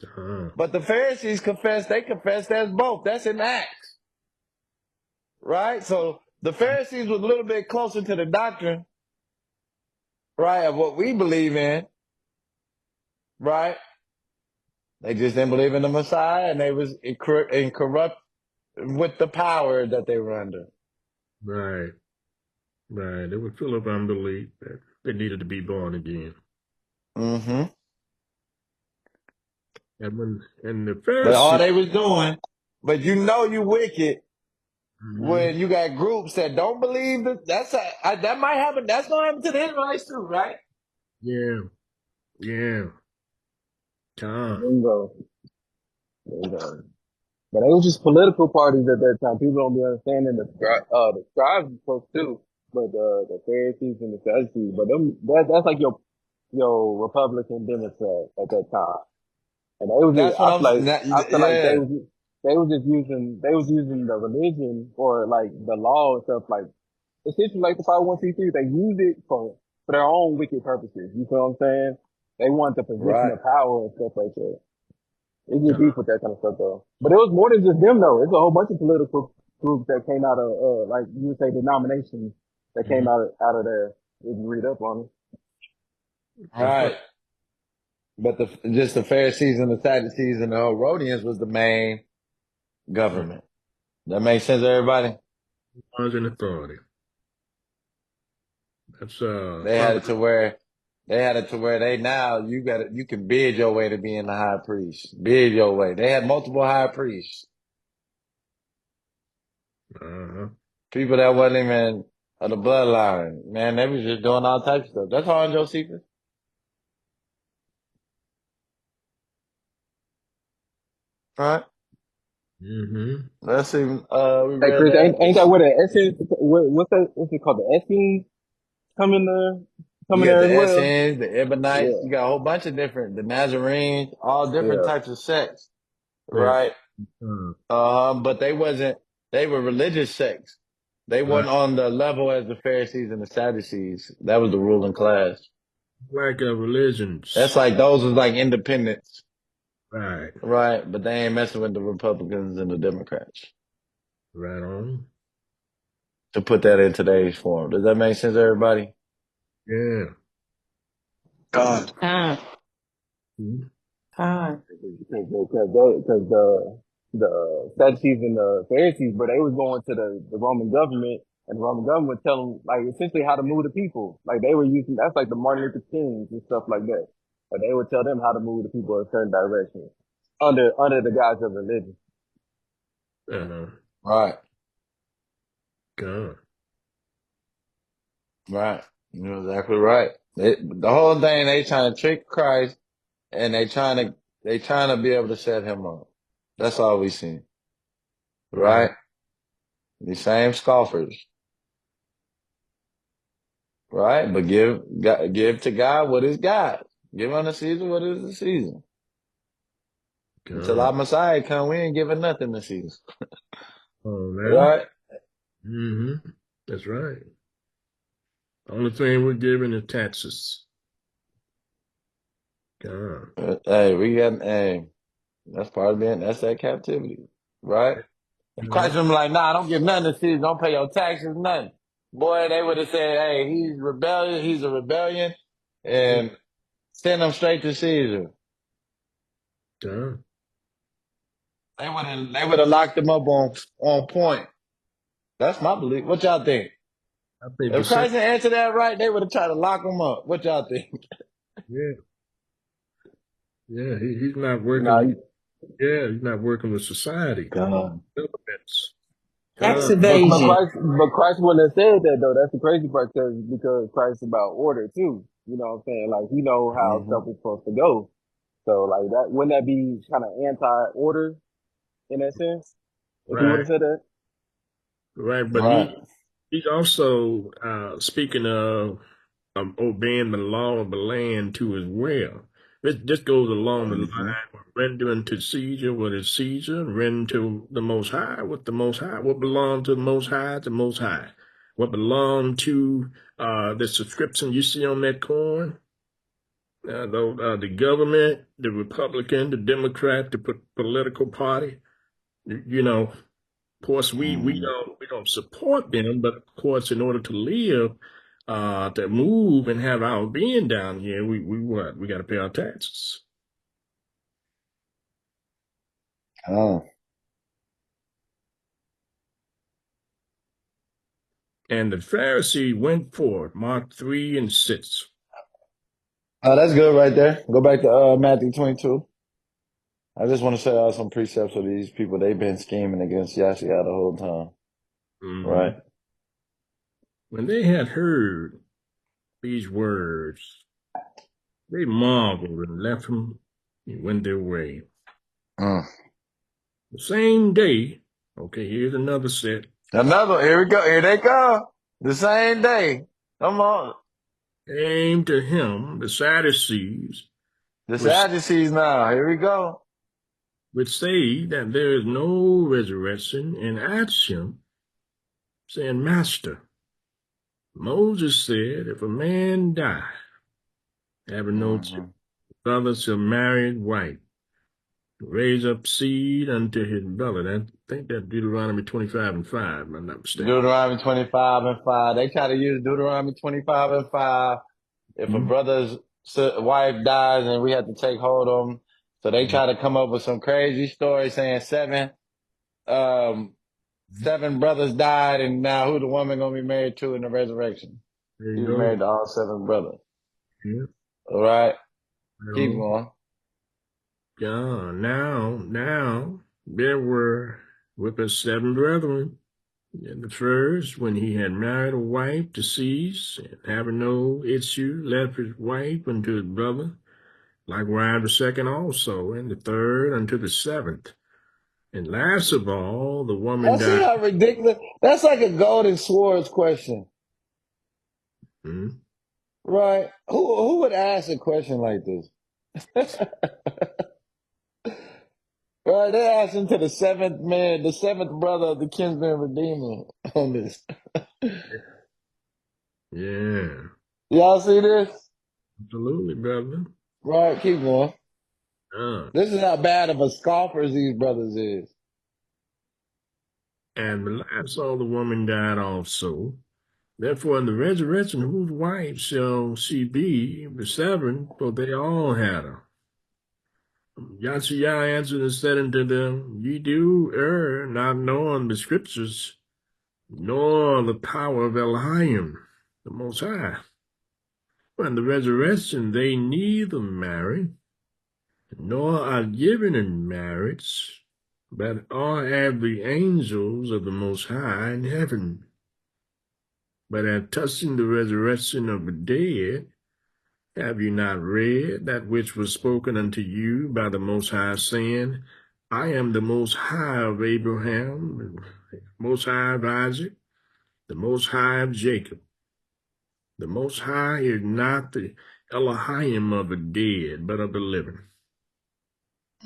Uh, But the Pharisees they confess as both. That's in Acts. Right? So the Pharisees was a little bit closer to the doctrine, right, of what we believe in, right? They just didn't believe in the Messiah and they was corrupt with the power that they were under. right, right. They were full of unbelief that they needed to be born again. Mm-hmm. And the But all Pharisees, they was doing, but you know you wicked mm-hmm, when you got groups that don't believe that might happen. That's gonna happen to the Israelites too, right? yeah, yeah, Bingo. Bingo. But they was just political parties at that time. People don't be understanding the scribes and folks too, but the Pharisees and the Sadducees. But that's like your Republican Democrat at that time. And they was just, That's what I'm saying. I feel like Yeah, they was just using the religion or like the law and stuff like essentially like the 501c3. They used it for their own wicked purposes. You feel what I'm saying? They want the position right. of power and stuff like that. It get God. deep with that kind of stuff though. But it was more than just them though. It's a whole bunch of political groups that came out of like you would say denominations that came Mhm. out of there. If you read up on it. That's right. Right. But just the Pharisees and the Sadducees and the Herodians was the main government. That makes sense, to everybody? Powers and authority. That's They had it Proverbs. to where you can bid your way to being the high priest. Bid your way. They had multiple high priests. Uh-huh. People that wasn't even of the bloodline. Man, they was just doing all types of stuff. That's all in Josephus. Right? Mm-hmm. Let's see. We Hey read Chris, that. ain't that where the Essence? What's it called? The Essence coming You coming got there the as well. Essenes, the Ebonites. Yeah, You got a whole bunch of the Nazarenes, all different yeah. types of sects. Yeah. Right? Uh, But they were religious sects. They right. weren't on the level as the Pharisees and the Sadducees. That was the ruling class. Like That's religions. like, those was like independents, Right. right? But they ain't messing with the Republicans and the Democrats, Right on. to put that in today's form. Does that make sense, everybody? Yeah. God. Con. Mhm. Con. Because the Sadducees and the Pharisees, but they was going to the Roman government, and the Roman government would tell them like essentially how to move the people. Like they were using that's like the Martin Luther Kings and stuff like that. But they would tell them how to move the people in a certain direction under the guise of religion. Uh-huh. Right, God. right. You're exactly right. The whole thing, they trying to trick Christ, and they trying to be able to set him up. That's all we see, Uh-huh. right? These same scoffers. Right? But give to God what is God. Give unto Caesar what is the Caesar. Until God. our Messiah come, we ain't giving nothing to Caesar. Oh, man. Right? Mm-hmm. That's right. Only thing we're giving is taxes. God. Hey, that's part of that's that captivity. Right? If Uh-huh. Christ been like, nah, don't give nothing to Caesar, don't pay your taxes, nothing. Boy, they would have said, hey, he's a rebellion, and send him straight to Caesar. God. They would have locked him up on point. That's my belief. What y'all think? I think the If same. Christ had answered that right, they would have tried to lock him up. What y'all think? Yeah. Yeah. He's not Nah, working. Yeah. He's not working with society. God. Governments. Tax God. evasion. But Christ wouldn't have said that though. That's the crazy part because Christ is about order too. You know what I'm saying? Like he know how Hmm. stuff is supposed to go. So like that wouldn't that be kind of anti-order in that sense if he would Right. have said that? Right. But Right. he's also speaking of obeying the law of the land too as well. This goes along the Hmm. line of rendering to Caesar what is Caesar, render to the Most High what the Most High, what belongs to the Most High, the Most High. What belonged to the subscription you see on that coin, the government, the Republican, the Democrat, the political party. You know, of course, we Hmm. don't support them, but of course, in order to live, to move and have our being down here, we got to pay our taxes. Oh. And the Pharisee went forth, Mark 3:6. Oh, that's good right there. Go back to Matthew 22. I just want to set out some precepts of these people. They've been scheming against Yahshua the whole time. Mhm. Right? When they had heard these words, they marveled and left him and went their way. Mm. The same day, okay, here's another set, Another, here we go. Here they go. The same day. Come on. came to him the Sadducees, The which, Sadducees now. Here we go. which say that there is no resurrection, and asked him, saying, Master, Moses said, if a man die, having no Hmm. children, brother shall marry his wife, raise up seed unto his brother. I think that's Deuteronomy 25:5, if I'm not mistaken. Deuteronomy 25 and 5. They try to use Deuteronomy 25 and 5. If a Hmm. brother's wife dies and we have to take hold of him. So they try to come up with some crazy story saying um, seven brothers died and now who the woman gonna be married to in the resurrection? There you He was go. married to all seven brothers. Yeah. All right. Keep Well, going. yeah. Now, there were with us 7 brethren. And the first, when he had married a wife deceased, and having no issue, left his wife unto his brother. Likewise the second also, and the third unto the seventh. And last of all, the woman I see died. how ridiculous. That's like a golden swords question, Hmm? right? Who would ask a question like this? Right, they asked him to the seventh man, the seventh brother of the kinsman redeemer on this. Yeah, Y'all see this? absolutely, brother. Right, keep going. Uh, This is how bad of a scoffers these brothers is. and the last all the woman died also. Therefore, in the resurrection, whose wife shall she be? The 7, for they all had her. Yahshua answered and said unto them, Ye do err, not knowing the scriptures, nor the power of Elohim, the Most High. For in the resurrection they neither marry, nor are given in marriage, but are as the angels of the Most High in heaven. But as touching the resurrection of the dead, have you not read that which was spoken unto you by the Most High, saying, I am the Most High of Abraham, the Most High of Isaac, the Most High of Jacob. The Most High is not the Elohim of the dead, but of the living.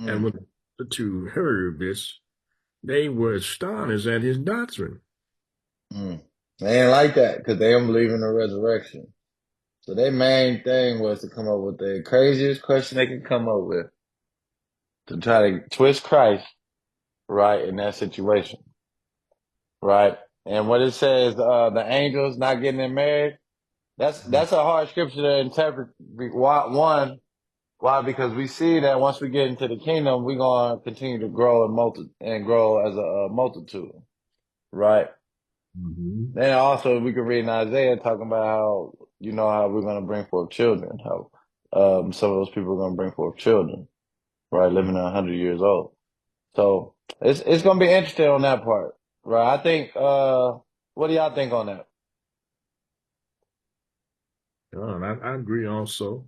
And Mm, when the two heard this, they were astonished at his doctrine. mm, They ain't like that because they don't believe in the resurrection. So their main thing was to come up with the craziest question they could come up with to try to twist Christ right in that situation, right? And what it says, the angels not getting them married, mm, that's a hard scripture to interpret. Why? Because we see that once we get into the kingdom, we're gonna continue to grow and grow as a multitude, right? Mm-hmm. Then also we could read in Isaiah talking about how how we're gonna bring forth children, how some of those people are gonna bring forth children, right? Living 100 years old. So it's gonna be interesting on that part, right? I think what do y'all think on that? I agree also.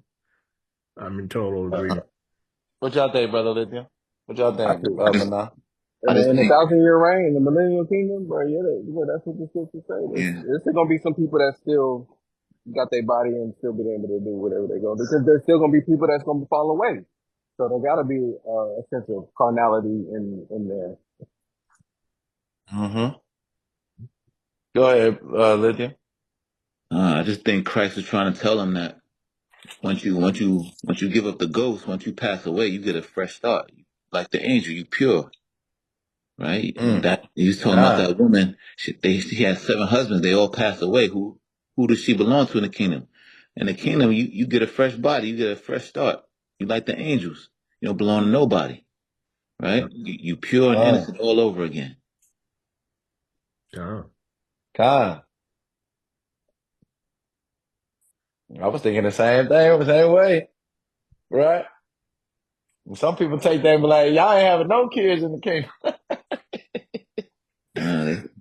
I'm in total agreement. What y'all think, brother Lithium? What y'all I think, think I just, Mana? I just in the think, 1,000 year reign, in the millennial kingdom, bro, yeah, that's what the scriptures say. yeah. There's still gonna be some people that still got their body and still be able to do whatever they're gonna do because there's still gonna be people that's gonna fall away. So there gotta be a sense of carnality in there. Mm-hmm. Go ahead, Lithium. I just think Christ is trying to tell them that once you give up the ghost, once you pass away, you get a fresh start. Like the angel, you pure, right? And Mm. that he was talking about God. that woman. She had 7 husbands. They all passed away. Who does she belong to in the kingdom? In the kingdom, you get a fresh body. You get a fresh start. You like the angels. You don't belong to nobody, right? You pure and Uh, innocent all over again. God. God. I was thinking the same thing, the same way, right? And some people take that and be like, y'all ain't having no kids in the kingdom.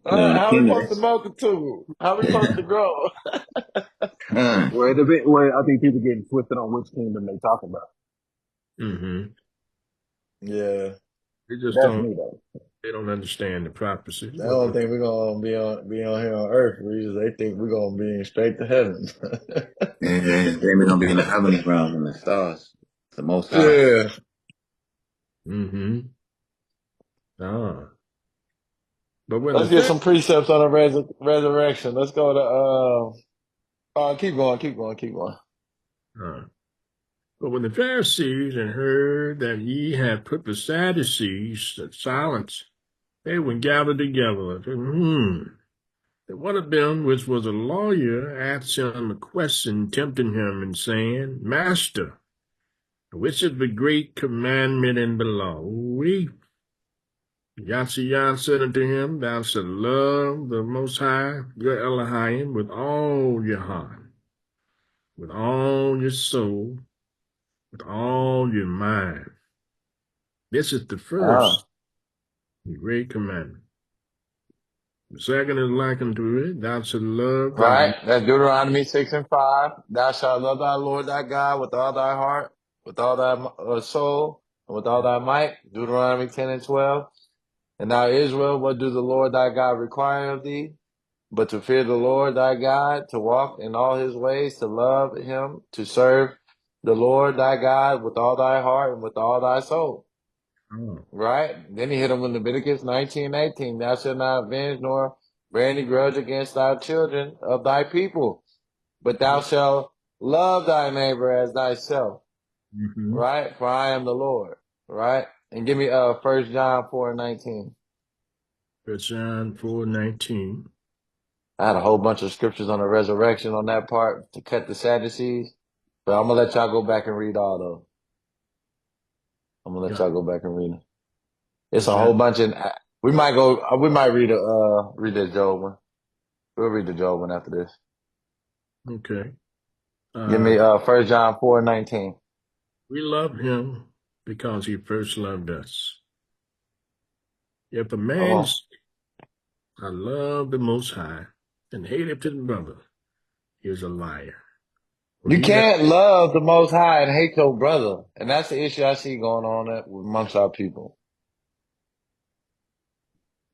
They, in the How we kingdom. supposed to multitude? How we supposed to grow? Uh, Well, I think people getting twisted on which kingdom they talk about. Mm-hmm. Yeah. They just That's don't. me though. They don't understand the prophecies. They don't think we're gonna be on here on earth. They think we're gonna be straight to heaven. And then we're gonna be in the heavenly realm in the stars. The most high. Yeah. Mm-hmm. Ah. But when the Let's get Pharisees, some precepts on the resurrection. Let's go to keep going, keep going, keep going. but when the Pharisees had heard that he had put the Sadducees to silence, they were gathered together. And one of them, which was a lawyer, asked him a question, tempting him and saying, Master, which is the great commandment in the law? Yahshua said unto him, Thou shalt love the Most High, your Elohim, with all your heart, with all your soul, with all your mind. This is the Ah. first great commandment. The second is like unto it, Thou shalt love thy. Right? That's Deuteronomy 6:5. Thou shalt love thy Lord thy God with all thy heart, with all thy soul, and with all thy might. Deuteronomy 10:12. And now Israel, what do the Lord thy God require of thee? But to fear the Lord thy God, to walk in all his ways, to love him, to serve the Lord thy God with all thy heart and with all thy soul. Oh. Right? Then he hit him in Leviticus 19:18. Thou shalt not avenge nor bear any grudge against thy children of thy people, but thou shalt love thy neighbor as thyself. Mm-hmm. Right? For I am the Lord. Right? And give me 1 John 4:19. 1 John 4:19. I had a whole bunch of scriptures on the resurrection on that part to cut the Sadducees, but I'm gonna let y'all go back and read all those. I'm gonna let y'all go back and read them. It's a whole bunch of. We might go. We might read the Job one. We'll read the Job one after this. Okay. Give me 1 John 4:19. We love him because he first loved us. If a Come man on. say, I love the Most High and hateth his brother, he is a liar. For You he that can't love the Most High and hate your brother, and that's the issue I see going on amongst our people.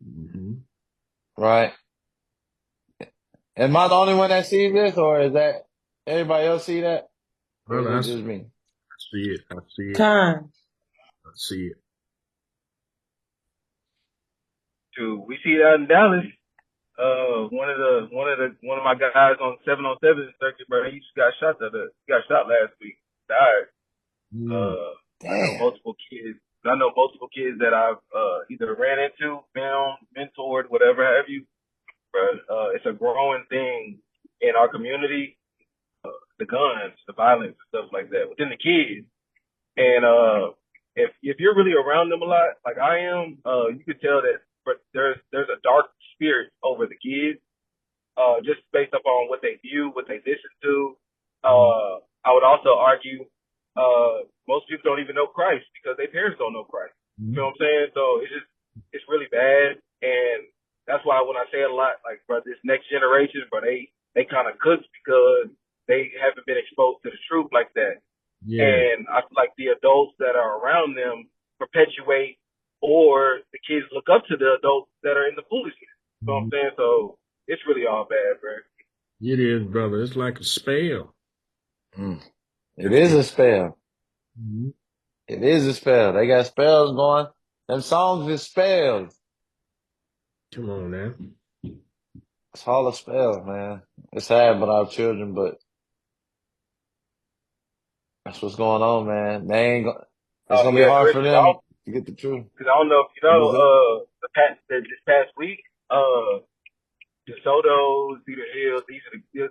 Mhm. Right? Am I the only one that sees this, or is that everybody else see that, or is Well, I it just me? see it. I see it. Con. I see it. Dude, we see that in Dallas. One of my guys on 707 circuit, bro, he just got shot he got shot last week. Died. Mm. I know Damn. multiple kids. I know multiple kids that I've either ran into, filmed, mentored, whatever have you. But it's a growing thing in our community. The guns, the violence, stuff like that within the kids. And if you're really around them a lot, like I am, you could tell that. But there's a dark spirit over the kids, just based upon what they view, what they listen to. I would also argue, most people don't even know Christ because their parents don't know Christ. You know what I'm saying? So it's really bad, and that's why when I say it a lot, like, bro, this next generation, bro, they kind of cooks because they haven't been exposed to the truth like that. Yeah. And I feel like the adults that are around them perpetuate, or the kids look up to the adults that are in the foolishness. You know what I'm saying? So it's really all bad, bro. It is, brother. It's like a spell. It is a spell. Mhm. It is a spell. They got spells going. Them songs is spells. Come on now. It's all a spell, man. It's sad about our children, but that's what's going on, man. It's Oh gonna be yeah, hard Chris, for because them to get the truth. I don't know if you know, What's that? this past week, DeSoto, Cedar Hills,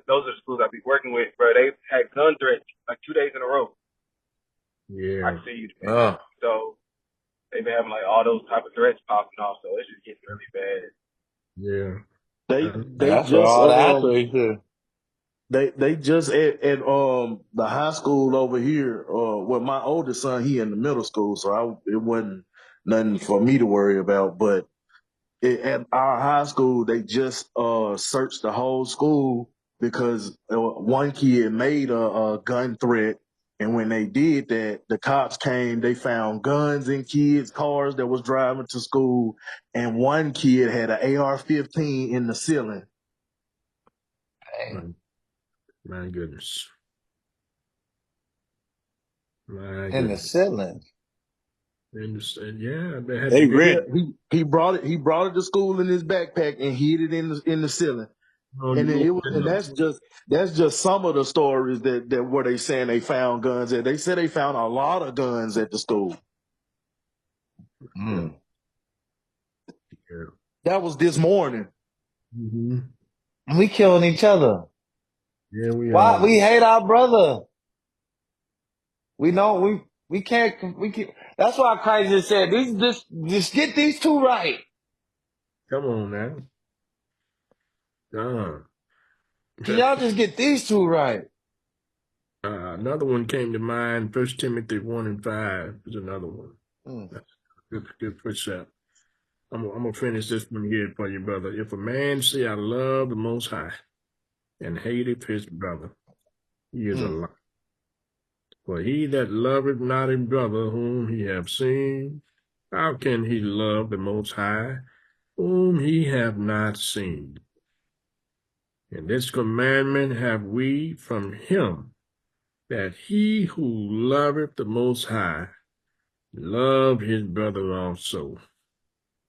those are the schools I be working with, bro. They had gun threats like 2 days in a row. I Yeah. can see you. Oh, So they've been having like all those type of threats popping off. So it's just getting really bad. Yeah. They that's where just all the outrage is. they just at the high school over here. Well, my oldest son, he in the middle school, so it wasn't nothing for me to worry about. But at our high school, they just searched the whole school because one kid made a gun threat, And when they did that, the cops came, they found guns in kids' cars that was driving to school. And one kid had an AR-15 in the ceiling. My, my goodness. My In the goodness. ceiling. And yeah, they had to They get Yeah, ready. he brought it to school in his backpack and hid it in the ceiling. on And you. it was, and that's just some of the stories that where they saying they found guns at. They said they found a lot of guns at the school. Yeah. Mm. Yeah. That was this morning. Mm-hmm. We killing each other. Yeah, we Why? are. We hate our brother. We know we can't. That's why Christ just said, just get these two right. Come on now. Uh, Can y'all just get these two right? another one came to mind. 1 Timothy 1:5 is another one. Mm, That's good precept. I'm gonna finish this one here for you, brother. If a man say, I love the Most High, and hateth his brother, he is a mm, liar. For he that loveth not his brother whom he hath seen, how can he love the Most High whom he hath not seen? And this commandment have we from him, that he who loveth the Most High love his brother also.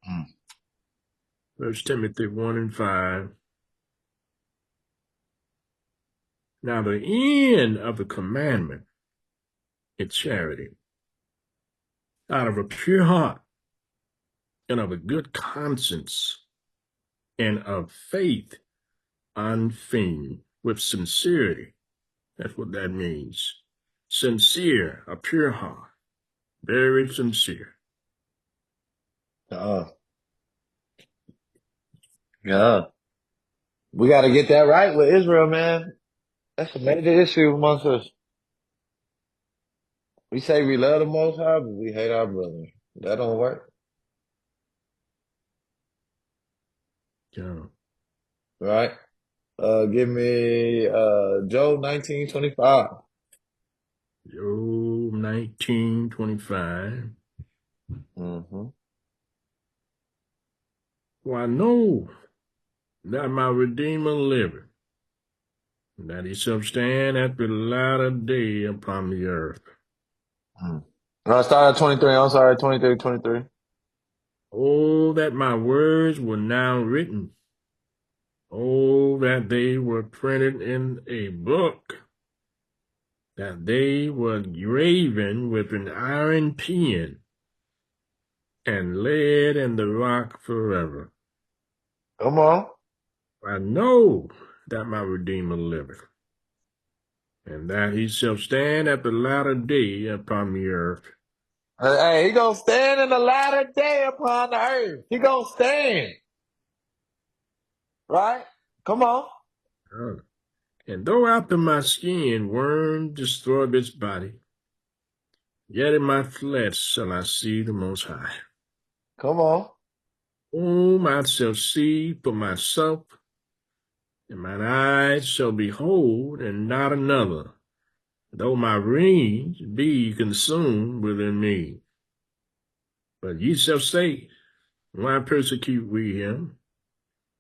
mm. 1 Timothy 1:5. Now the end of the commandment is charity, out of a pure heart, and of a good conscience, and of faith unfeigned, with sincerity. That's what that means. Sincere, a pure heart, very sincere. Uh, yeah. We got to get that right with Israel, man. That's a major issue amongst us. We say we love the Most High, but we hate our brother. That don't work, Yeah. right? Give me Job 19:25. Job 19:25. Mm-hmm. For I know that my Redeemer liveth, and that he shall stand at the latter day upon the earth. Mm. No, start at 23. I'm sorry, 23. Oh, that my words were now written. Oh, that they were printed in a book, that they were graven with an iron pen and laid in the rock forever. Come on. I know that my Redeemer liveth, and that he shall stand at the latter day upon the earth. Hey, he gonna stand in the latter day upon the earth. He gonna stand. Right? Come on. Uh, And though after my skin worm destroy its body, yet in my flesh shall I see the Most High, Come on. whom I shall see for myself, and mine eyes shall behold, and not another, though my reins be consumed within me. But ye shall say, why persecute we him?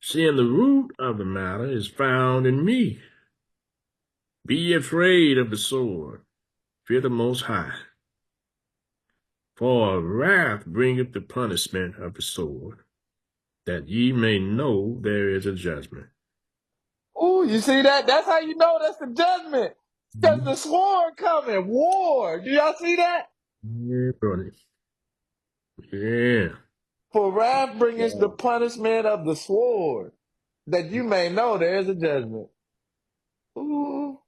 Seeing the root of the matter is found in me. Be ye afraid of the sword, fear the Most High. For wrath bringeth the punishment of the sword, that ye may know there is a judgment. Ooh, you see that? That's how you know that's the judgment. Because the sword coming. War. Do y'all see that? Yeah, brother. Yeah. For wrath bringeth the Yeah. punishment of the sword, that you may know there is a judgment. Ooh.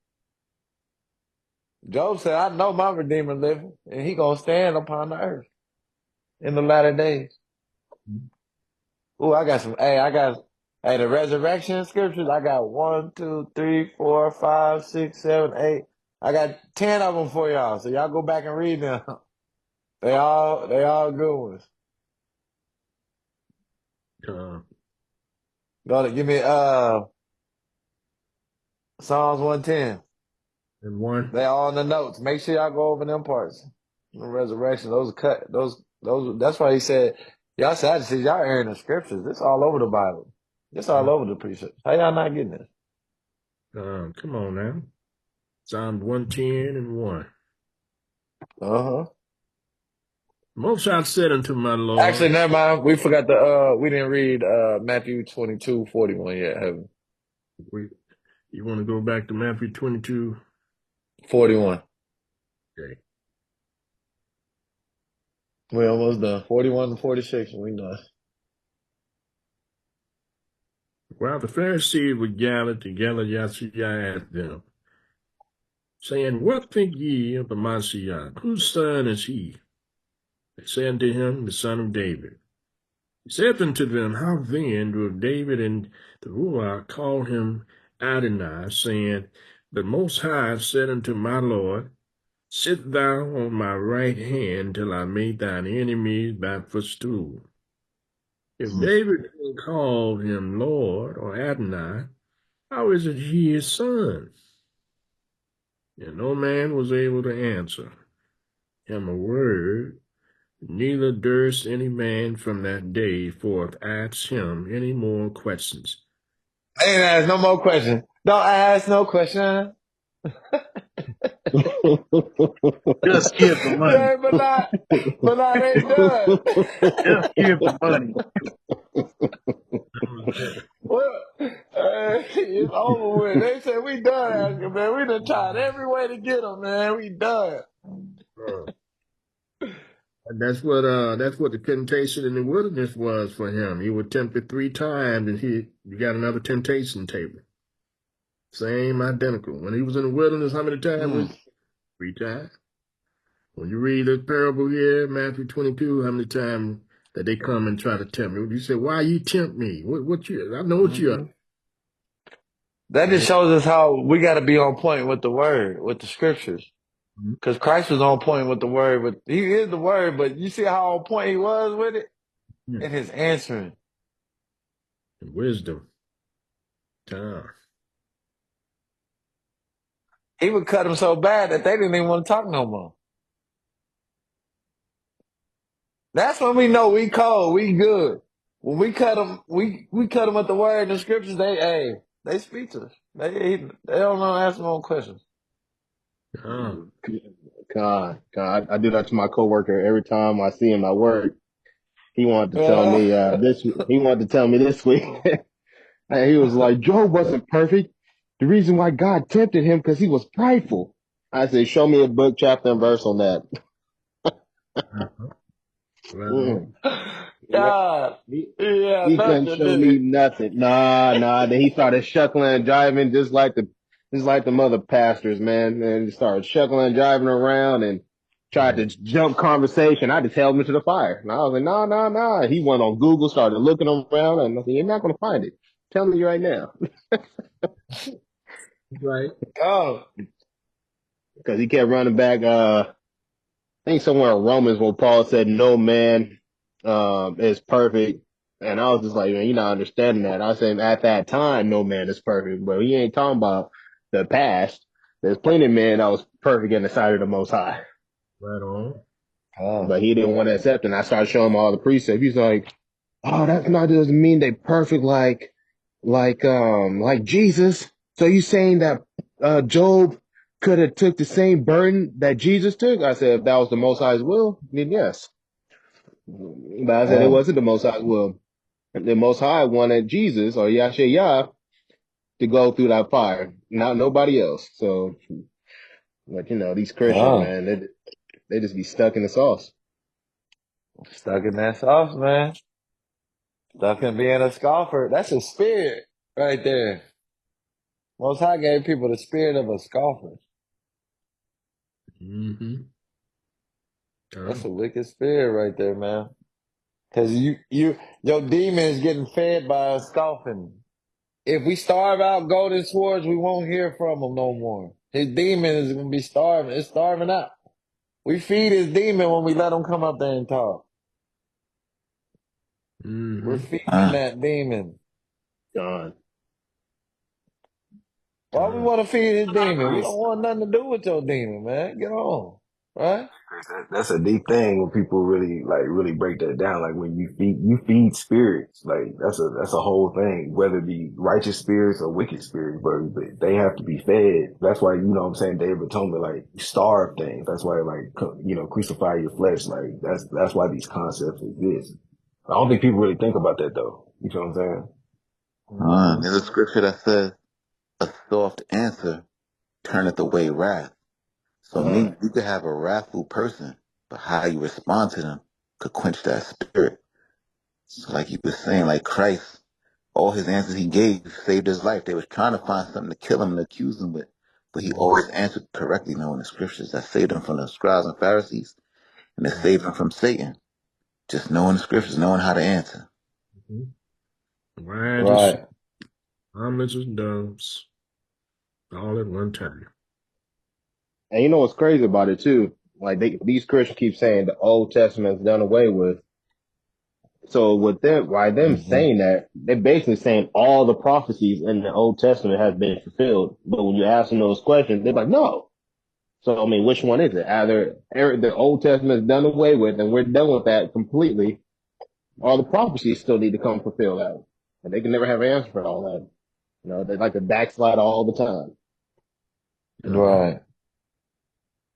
Job said, I know my Redeemer living, and he gonna stand upon the earth in the latter days. Ooh, hey, the resurrection scriptures, I got 1, 2, 3, 4, 5, 6, 7, 8. I got 10 of them for y'all. So y'all go back and read them. They all good ones. Uh, Go to give me, Psalms 110. and 1. They all in the notes. Make sure y'all go over them parts. The resurrection, those are cut. Those. That's why he said, y'all Sadducees, y'all airing the scriptures. This all over the Bible. This all over the precepts. How y'all not getting this? Come on now. Psalm 110 and 1. Uh-huh. Most I said unto my Actually, Lord. never mind. We forgot we didn't read Matthew 22:41 yet, have we? You want to go back to Matthew 22? 41. Okay. We almost done. 41 and 46, and we done. While the Pharisees were gathered together, Yahshua asked them, saying, What think ye of the Messiah? Whose son is he? They said unto him, The son of David. He said unto them, How then do David and the Ruach call him Adonai, saying, The Most High said unto my Lord, Sit thou on my right hand till I make thine enemies thy footstool. If David called him Lord or Adonai, how is it he is son? And no man was able to answer him a word, neither durst any man from that day forth ask him any more questions. I ain't ask no more questions. Don't ask no question. Just give the money. Yeah, but not they done. Just give the money. Well, it's over with. They said we done asking, man. We done tried every way to get them, man. We done. And that's what the temptation in the wilderness was for him. He was tempted 3 times, and he got another temptation table. Same, identical. When he was in the wilderness, how many times? 3 times. When you read the parable here, Matthew 22, how many times that they come and try to tempt me? You say, "Why you tempt me? What you? I know what you are." That just shows us how we got to be on point with the word, with the scriptures. Because Christ was on point with the word, but he is the word, but you see how on point he was with it in his answering. And wisdom. Time. He would cut them so bad that they didn't even want to talk no more. That's when we know we cold, we good. When we cut them, we cut them with the word and the scriptures. They speechless. They don't know answer no questions. God, I do that to my coworker every time I see him at work. He wanted to tell me He wanted to tell me this week. And he was like, Job wasn't perfect. The reason why God tempted him because he was prideful. I said, show me a book, chapter, and verse on that. Mm. God, yeah, He couldn't nothing, show did me he? nothing. Nah. Then he started shuckling and jiving just like the mother pastors, man. And he started shuckling and jiving around and tried to jump conversation. I just held him to the fire. And I was like, nah. He went on Google, started looking around, and I said, you're not going to find it. Tell me right now. Right. Oh, Because he kept running back. I think somewhere in Romans where Paul said no man is perfect. And I was just like, man, you're not understanding that. I was saying at that time, no man is perfect, but he ain't talking about the past. There's plenty of men that was perfect in the sight of the Most High, Right on. but he didn't want to accept it. And I started showing him all the precepts. He's like, oh, that's not, doesn't mean they perfect like Jesus. So you saying that, Job could have took the same burden that Jesus took? I said, if that was the Most High's will, then yes. But I said it wasn't the Most High's will. The Most High wanted Jesus or Yah to go through that fire, not nobody else. So, but these Christians, man, they just be stuck in the sauce. stuck in that sauce, man. Stuck in being a scoffer. That's a spirit right there. Most High gave people the spirit of a scoffer. Mm-hmm. That's a wicked spirit right there, man. Cause your demon is getting fed by scoffing. If we starve out golden swords, we won't hear from him no more. His demon is gonna be starving. It's starving out. We feed his demon when we let him come up there and talk. We're feeding that demon. God. Why we want to feed his demon? We don't want nothing to do with your demon, man. Get on, right? That's a deep thing when people really break that down. Like when you feed spirits, like that's a whole thing, whether it be righteous spirits or wicked spirits, but they have to be fed. That's why, what I'm saying, Day of Atonement, like starve things. That's why crucify your flesh. Like that's why these concepts exist. I don't think people really think about that though. You know what I'm saying? Mm-hmm. There's a scripture that says, "A soft answer turneth away wrath." So meaning you could have a wrathful person, but how you respond to them could quench that spirit. So like you were saying, like Christ, all his answers he gave saved his life. They was trying to find something to kill him and accuse him with, but he always answered correctly, knowing the scriptures that saved him from the scribes and Pharisees, and that saved him from Satan. Just knowing the scriptures, knowing how to answer. Wide as Right. omelets as doves, all at one time. And you know what's crazy about it too? Like these Christians keep saying the Old Testament's done away with. So with them, by them Mm-hmm. saying that, they're basically saying all the prophecies in the Old Testament has been fulfilled. But when you ask them those questions, they're like, no. So I mean, which one is it? Either the Old Testament is done away with, and we're done with that completely, or the prophecies still need to come fulfilled out, and they can never have an answer for all that. They like to backslide all the time. Right.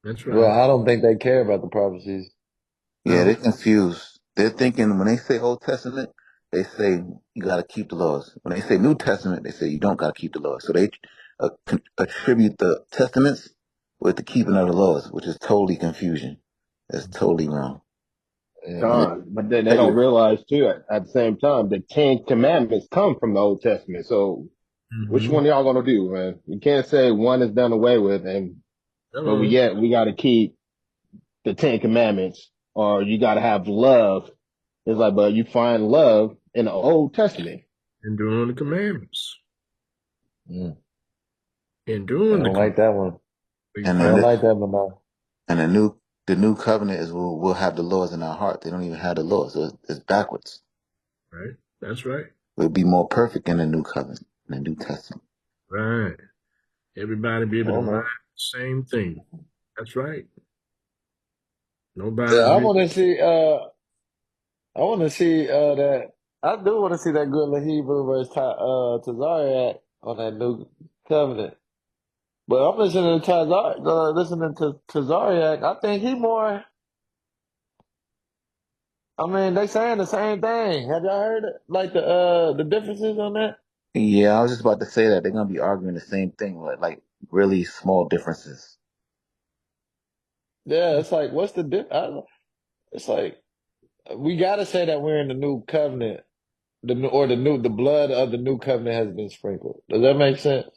That's Well, right. I don't think they care about the prophecies. Yeah, they're No. confused. They're thinking when they say Old Testament, they say you got to keep the laws. When they say New Testament, they say you don't got to keep the laws. So they attribute the testaments with the keeping of the laws, which is totally confusion. That's totally wrong. Yeah. And they Con, but then they tell don't you, realize too at the same time the Ten Commandments come from the Old Testament. So which Mm-hmm. one are y'all gonna do, man? You can't say one is done away with, but Hello. we got to keep the Ten Commandments, or you got to have love. It's like, but you find love in the Old Testament. And doing the commandments. Mm. And I doing the don't like commandments. that one. We and I then don't find like that one, though. and the new covenant is we'll have the laws in our heart. They don't even have the laws. So it's backwards. right. That's right. We'll be more perfect in the new covenant, in the New Testament. Right. Everybody be I able to don't mind know. the same thing. That's right. Yeah, Nobody be I want to see, that, I do want to see that good Hebrew versus, Tazariak on that new covenant. But I'm listening to Tazariak. I think he more, I mean, they saying the same thing. Have y'all heard it? Like the differences on that? Yeah, I was just about to say that they're gonna be arguing the same thing, but like really small differences. Yeah, it's like, what's the it's like, we got to say that we're in the new covenant, the blood of the new covenant has been sprinkled. Does that make sense?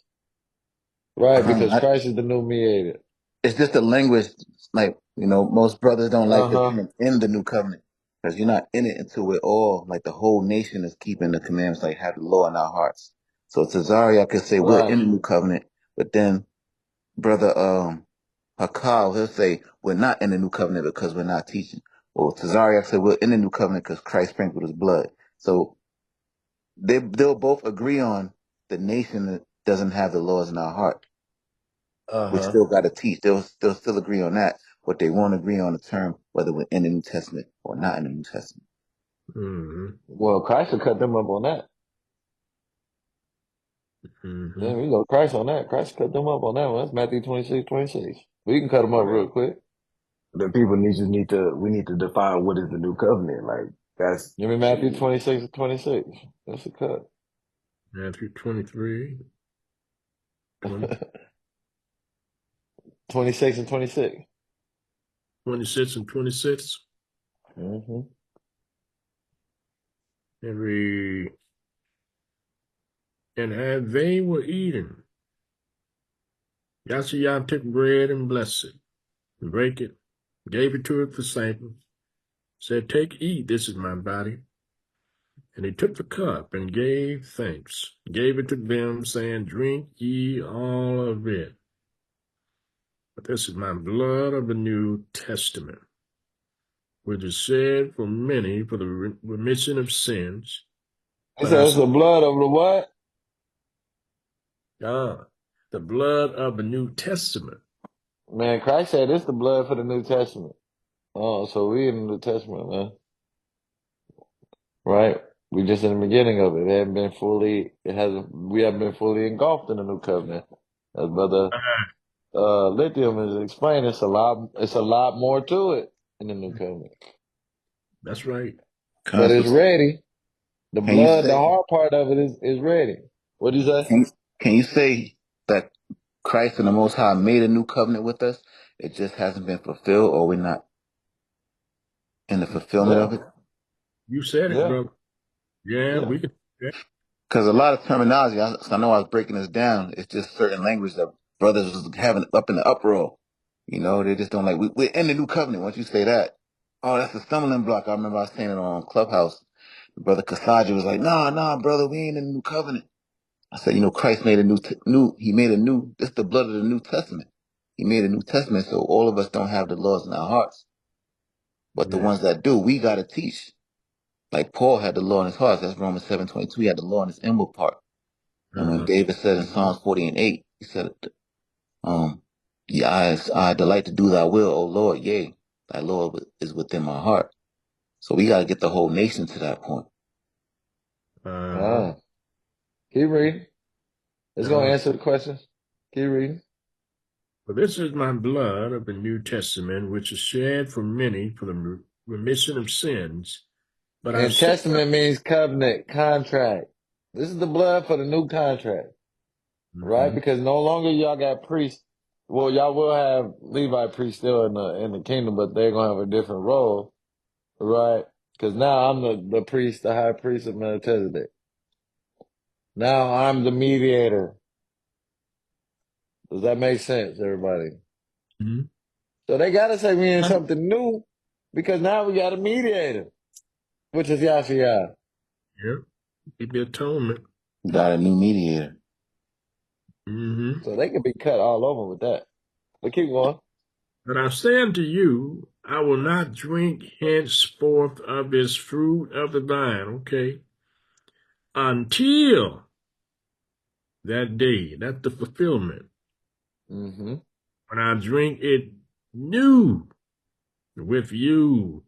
Right, because I, Christ is the new mediator. it's just the language. Like most brothers don't like the Uh-huh. term in the new covenant because you're not in it until we're all like the whole nation is keeping the commandments, like have the law in our hearts. So Cesaria could say we're in Right. the new covenant, but then brother Hakal he'll say we're not in the new covenant because we're not teaching. Well, Cesaria said we're in the new covenant because Christ sprinkled his blood. So they'll both agree on the nation that doesn't have the laws in our heart. We Uh-huh. still got to teach. They'll still agree on that, but they won't agree on the term whether we're in the New Testament or not in the New Testament. mm-hmm. Well, Christ will cut them up on that. Mm-hmm. Then we go Christ on that. Christ cut them up on that one. That's Matthew 26:26. We can cut them up real quick. The people we need to define what is the new covenant. Like that's Give me Matthew shit. 26:26. That's a cut. Matthew 23, 20, 26 and 26. 26 and 26. Mm-hmm. And read, and as they were eating, Yahshua took bread and blessed it, and brake it, gave it to his disciples, said, take, eat, this is my body. And he took the cup and gave thanks, gave it to them, saying, drink ye all of it. But this is my blood of the New Testament, which is shed for many for the remission of sins. It But I says say, the blood of the what? God, the blood of the New Testament. Man, Christ said it's the blood for the New Testament. Oh, so we in the New Testament, man. Right? We just in the beginning of it. We haven't been fully engulfed in the new covenant. As brother Lithium is explaining, it's a lot more to it in the new covenant. That's right. But it's ready. The Can you blood, the say hard part of it is ready. What do you say? can you say that Christ and the Most High made a new covenant with us? It just hasn't been fulfilled, or we're not in the fulfillment Yeah, of it? You said it, yeah, brother. Yeah, yeah. we can. Yeah. Because a lot of terminology, I know I was breaking this down. It's just certain language that brothers was having up in the uproar. You know, they just don't like. We're in the new covenant. Once you say that, oh, that's a stumbling block. I remember I was saying it on Clubhouse. Brother Kasaja was like, nah, brother, we ain't in the new covenant. I said, Christ made he made a new, this is the blood of the New Testament. He made a New Testament, so all of us don't have the laws in our hearts. But the Yeah. ones that do, we got to teach. Like Paul had the law in his heart. That's Romans 7:22. He had the law in his inward part. And when Uh-huh. David said in Psalms 40:8, he said, yeah, I delight to do thy will, O Lord. Yea, thy law is within my heart. So we got to get the whole nation to that point. Uh-huh. Ah, keep reading. It's gonna Uh, answer the questions. Keep reading. For this is my blood of the New Testament, which is shed for many for the remission of sins. But I And say, testament means covenant, contract. This is the blood for the new contract, right? Mhm. Because no longer y'all got priests. Well, y'all will have Levi priests still in the kingdom, but they're gonna have a different role, right? Because now I'm the priest, the high priest of Melchizedek. Now I'm the mediator. Does that make sense, everybody? Mhm. So they gotta say we in something new because now we got a mediator, which is Yahshua. Yep. Keep the atonement. We got a new mediator. Hmm. So they could be cut all over with that. But keep going. But I say unto you, I will not drink henceforth of this fruit of the vine, okay, until that day, that's the fulfillment, Mm-hmm. when I drink it new with you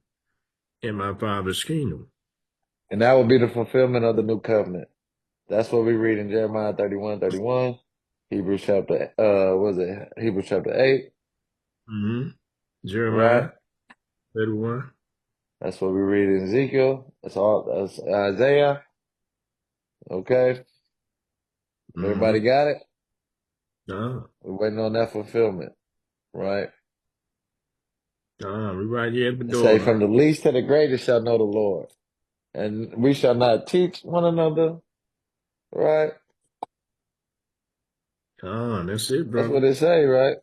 in my Father's kingdom. And that will be the fulfillment of the new covenant. That's what we read in Jeremiah 31:31, Hebrews chapter, was it Hebrews chapter 8, Hmm. right? Jeremiah 31. That's what we read in Ezekiel. That's Isaiah. Okay. Everybody Hmm. got it? Ah, We're waiting on that fulfillment, right? we right here at the It say, door. from the least to the greatest shall know the Lord. And we shall not teach one another, right? That's it, That's brother. what it say, right?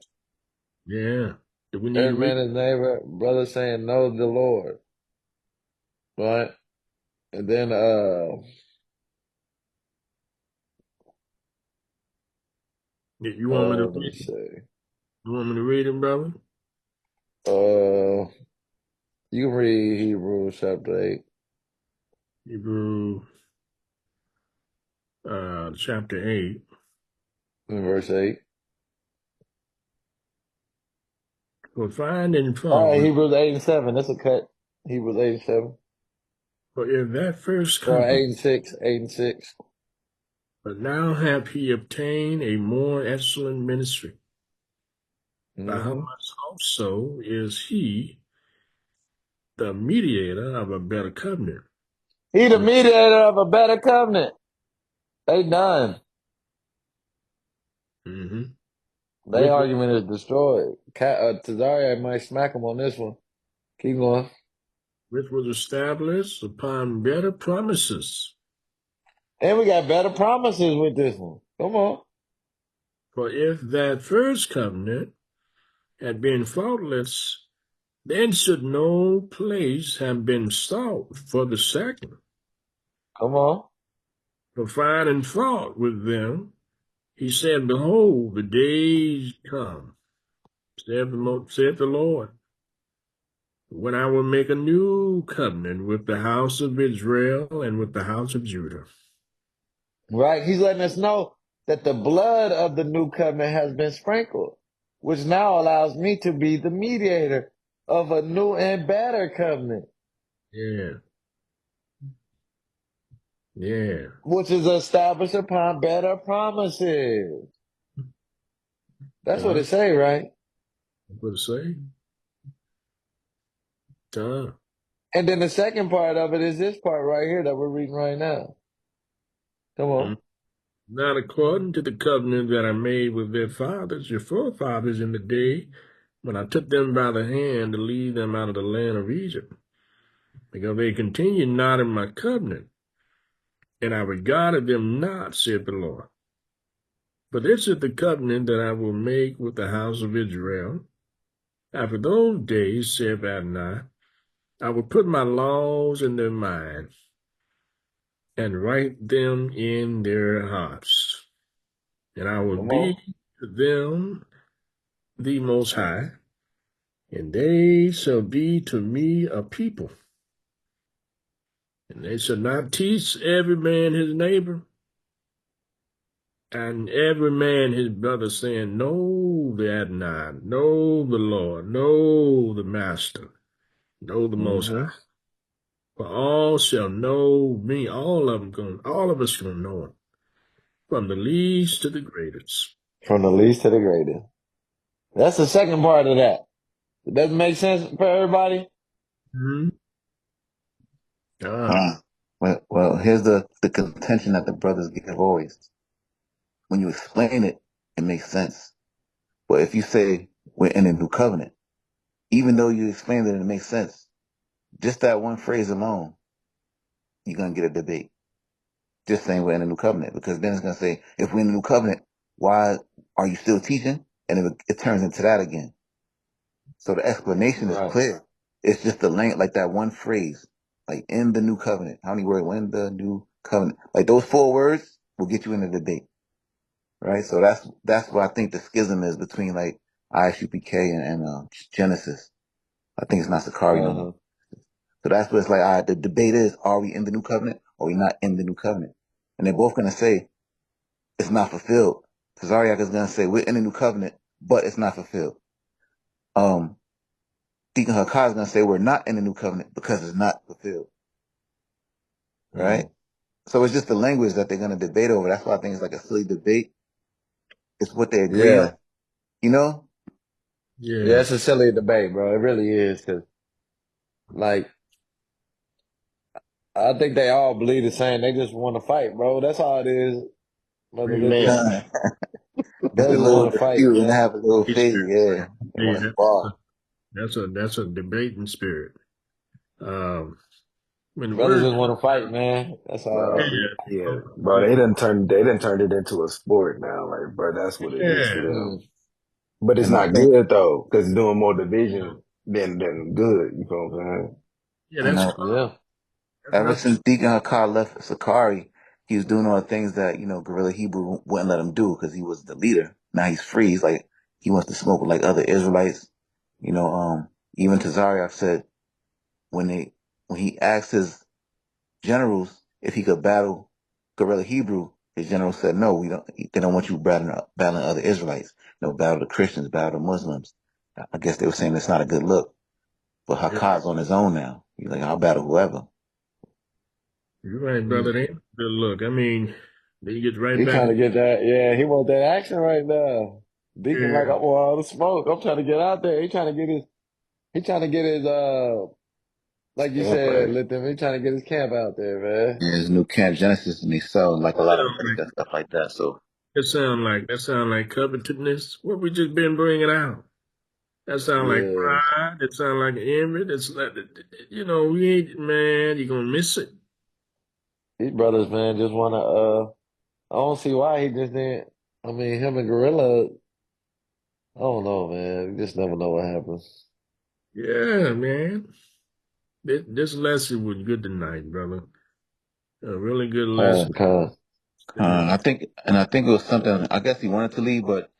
Yeah. Do we need to Every read? man his neighbor, brother saying, know the Lord, right? And then, You want me to let me read? see. You want me to read it, brother? Uh, you can read Hebrews chapter 8 Hebrew chapter 8. and verse 8. For finding All fault right, with, Hebrews 8 and 7. That's a cut. Hebrews 8 and 7. for if that first Or 8 covenant, and 6. 8 and 6. but now hath he obtained a more excellent ministry, by how Mm-hmm. much also is he the mediator of a better covenant, He the which, mediator of a better covenant. They done. mhm, They which, argument is destroyed. Tazariak might smack him on this one. Keep going. which was established upon better promises. And we got better promises with this one. Come on. For if that first covenant had been faultless, then should no place have been sought for the second. Come on. For finding fault with them, he said, Behold, the days come, said the Lord, when I will make a new covenant with the house of Israel and with the house of Judah. Right? He's letting us know that the blood of the new covenant has been sprinkled, which now allows me to be the mediator of a new and better covenant, Yeah. Yeah. which is established upon better promises. That's what it say, right? What to say? Time. And then the second part of it is this part right here that we're reading right now. Come on. Not according to the covenant that I made with their fathers, your forefathers, in the day when I took them by the hand to lead them out of the land of Egypt, because they continued not in my covenant, and I regarded them not, said the Lord. For this is the covenant that I will make with the house of Israel. After those days, saith Adonai, I will put my laws in their mind and write them in their hearts, and I will Come be on. to them the Most High, and they shall be to me a people. And they shall not teach every man his neighbor, and every man his brother, saying, Know the Adonai, know the Lord, know the Master, know the Most Mm-hmm. High. For all shall know me, all of us gonna know him, from the least to the greatest. From the least to the greatest. That's the second part of that. It doesn't make sense for everybody? Hmm. Ah, Uh, well, here's the contention that the brothers give always. When you explain it, it makes sense. But if you say we're in a new covenant, even though you explained it and it makes sense, just that one phrase alone, you're gonna get a debate. Just saying we're in a new covenant, because then it's gonna say, if we're in a new covenant, why are you still teaching? And it turns into that again. So the explanation is Right. clear. It's just the length, like that one phrase, like in the new covenant. How many words? In the new covenant. Like those 4 words will get you in the debate, right? So that's what I think the schism is between like ISUPK and Genesis. I think it's not Sakari no more. Uh-huh. So that's what it's like. All right, the debate is: are we in the new covenant or are we not in the new covenant? And they're both gonna say it's not fulfilled. Tazariak is gonna say we're in the new covenant, but it's not fulfilled. Um, Deacon Hakai is going to say we're not in the new covenant because it's not fulfilled, right? Mm. So it's just the language that they're going to debate over. That's why I think it's like a silly debate. It's what they agree on, Yeah. you know? Yeah, yeah. it's a silly debate, bro. It really is. Cause like, I think they all believe the same. They just want to fight, bro. That's all it is. Brother Amen. Listen, Uh, it's they a just little want to fight, dispute and man. have a little It's fade. Yeah. They Hey, want to spar. that's a debating spirit. Um, when the Brothers word, just want to fight, man. That's all. Bro, yeah, bro, they done turned it into a sport now. Like, bro, that's what it is to yeah, Mm. them. But it's And I not think, good though, because it's doing more division than good. You know what I'm saying? yeah, and that's uh, fine. Yeah. That's ever not, since Deacon Hakai left Sakari, he was doing all the things that, Guerrilla Hebrew wouldn't let him do because he was the leader. Now he's free. He's like, he wants to smoke with like other Israelites. Even Tazariak said when they, when he asked his generals if he could battle guerrilla Hebrew. His generals said, no, we don't. They don't want you battling other Israelites. No, battle the Christians, battle the Muslims. I guess they were saying that's not a good look. But yeah, Hakad's on his own now. He's like, I'll battle whoever. you're right, brother. Mm. They ain't a good look. I mean, then you get right He back. trying to get that. Yeah, he want that action right now. Deacon like, Yeah, I want all the smoke. I'm trying to get out there. He trying to get his. He trying to get his. Like you Camp said, right. let them. He trying to get his camp out there, man. And his new camp Genesis, and they sell like a lot of merch and stuff like that. So, that sound like covetousness. What we just been bringing out. That sound like Yeah, pride. That sound like envy. That's like, we ain't, man. You're gonna miss it. these brothers, man, just wanna. I don't see why he just didn't. I mean, him and Gorilla. I don't know, man. You just never know what happens. Yeah, man. This lesson was good tonight, brother. A really good lesson. Con. Yeah. I think it was something. I guess he wanted to leave, but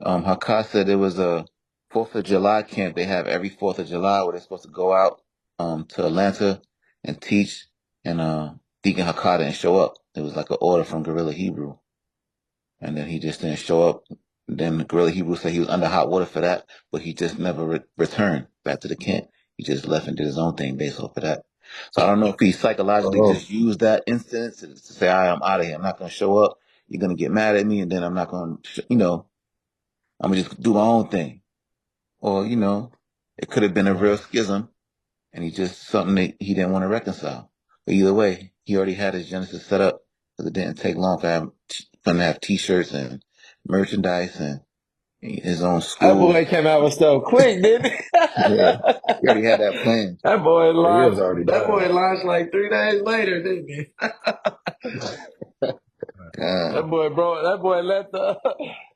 Hakas said it was a Fourth of July camp they have every Fourth of July where they're supposed to go out to Atlanta and teach, and Deacon Hakata didn't show up. It was like an order from Guerrilla Hebrew. and then he just didn't show up. Then the guerrilla Hebrews say he was under hot water for that, but he just never returned back to the camp. He just left and did his own thing based off of that. So I don't know if he psychologically Oh, just used that instance to say, "All right, I'm out of here. I'm not going to show up. You're going to get mad at me, and then I'm not going to, I'm going to just do my own thing." Or, it could have been a real schism, and he just something that he didn't want to reconcile. But either way, he already had his Genesis set up because it didn't take long for him to have T-shirts and merchandise and his own That school. boy came out with stuff quick, didn't he? Yeah, he already had that plan. That boy He was launched. already That boy done. launched like 3 days later, didn't he? Uh, That boy left the.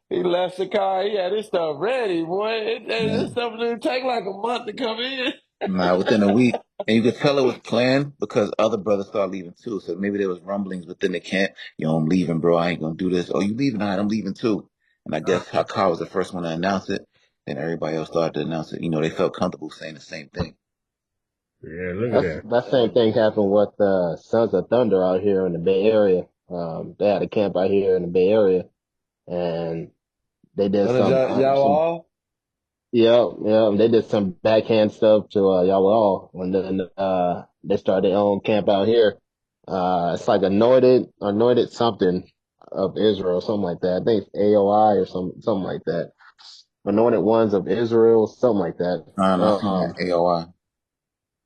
He left the car. He had his stuff ready, boy. yeah. This stuff didn't take like a month to come in. Nah, within a week. And you could tell it was planned because other brothers started leaving too. So maybe there was rumblings within the camp. I'm leaving, bro. I ain't gonna do this. Oh, you leaving? All right, I'm leaving too. And I guess Hakar was the first one to announce it. Then everybody else started to announce it. They felt comfortable saying the same thing. Yeah, look at that's that. that same thing happened with Sons of Thunder out here in the Bay Area. They had a camp out here in the Bay Area, and they did Son of y'all some all. yeah, they did some backhand stuff to y'all all, and then they started their own camp out here. It's like anointed something of Israel, something like that. I think it's AOI or something like that. Anointed Ones of Israel, something like that. I seen that AOI.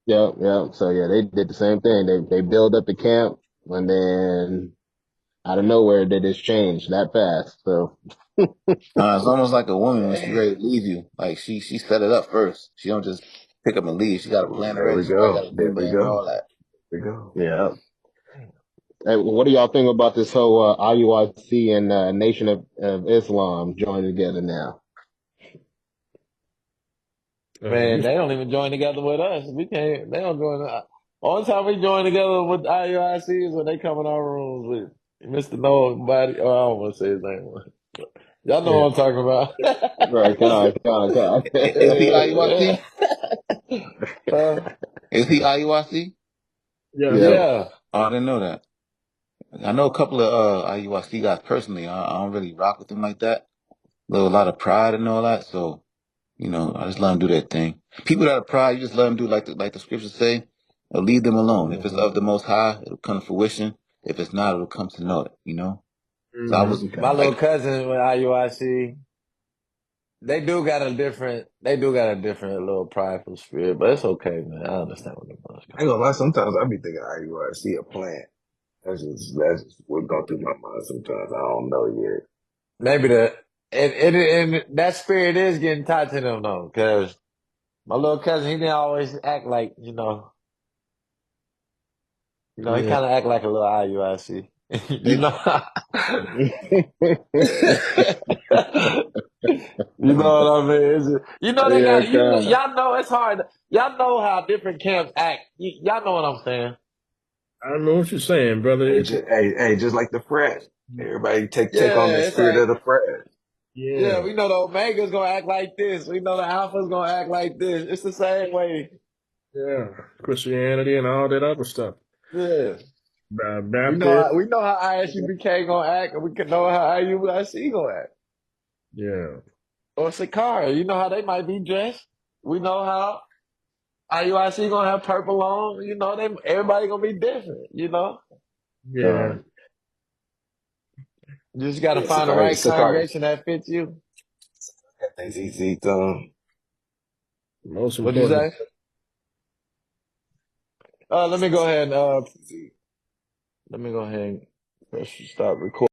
Yeah, yeah. So yeah, they did the same thing. They build up the camp, and then out of nowhere they just changed that fast. So It's almost like a woman when she ready to leave you. Like she set it up first. She don't just pick up and leave. She got a plan There already. we She already got go. a There boot we camp and go. all that. There we go. yeah. Hey, what do y'all think about this whole IUIC and Nation of Islam joining together now? Man, This, they don't even join together with us. We can't. They don't join. Only time we join together with IUIC is when they come in our rooms with Mr. Nobody. Oh, I don't want to say his name. Y'all know yeah, what I'm talking Right, about. God. Is he IUIC? Uh, Is he IUIC? yeah, Yeah. yeah. Oh, I didn't know that. I know a couple of IUIC guys personally. I don't really rock with them like that. A lot of pride and all that. So, I just let them do their thing. People that are pride, you just let them do like the scriptures say. Leave them alone. If it's hmm of the Most High, it'll come to fruition. If it's not, it'll come to naught. So I hmm was My little like, cousin with IUIC, they do got a different little prideful spirit, but it's okay, man. I understand what they're I ain't gonna lie. Sometimes I be thinking IURC a plan. That's just what go through my mind sometimes. I don't know yet. Maybe and that spirit is getting tied to them though, because my little cousin, he didn't always act like, he yeah. kind of act like a little IUIC. You it, know, you know what I mean? They Yeah, got, God. y'all know it's hard. Y'all know how different camps act. Y'all know what I'm saying? I know what you're saying, brother. Just like the frat. Everybody take on the Yeah, it's spirit like, of the frat. yeah, Yeah, we know the Omega's gonna act like this. We know the Alpha's gonna act like this. It's the same way. yeah. Christianity and all that other stuff. Yeah. Baptist. We know how ISUBK gonna act, and we can know how IUIC gonna act. Yeah, Or Sakara, you know how they might be dressed. We know how IUIC gonna have purple on. Everybody gonna be different. yeah. God. You just gotta Yeah, find the Sakari, right Sakari. congregation that fits you. Got things easy. Most What'd you important. say? Let me go ahead and let me go ahead and press stop recording.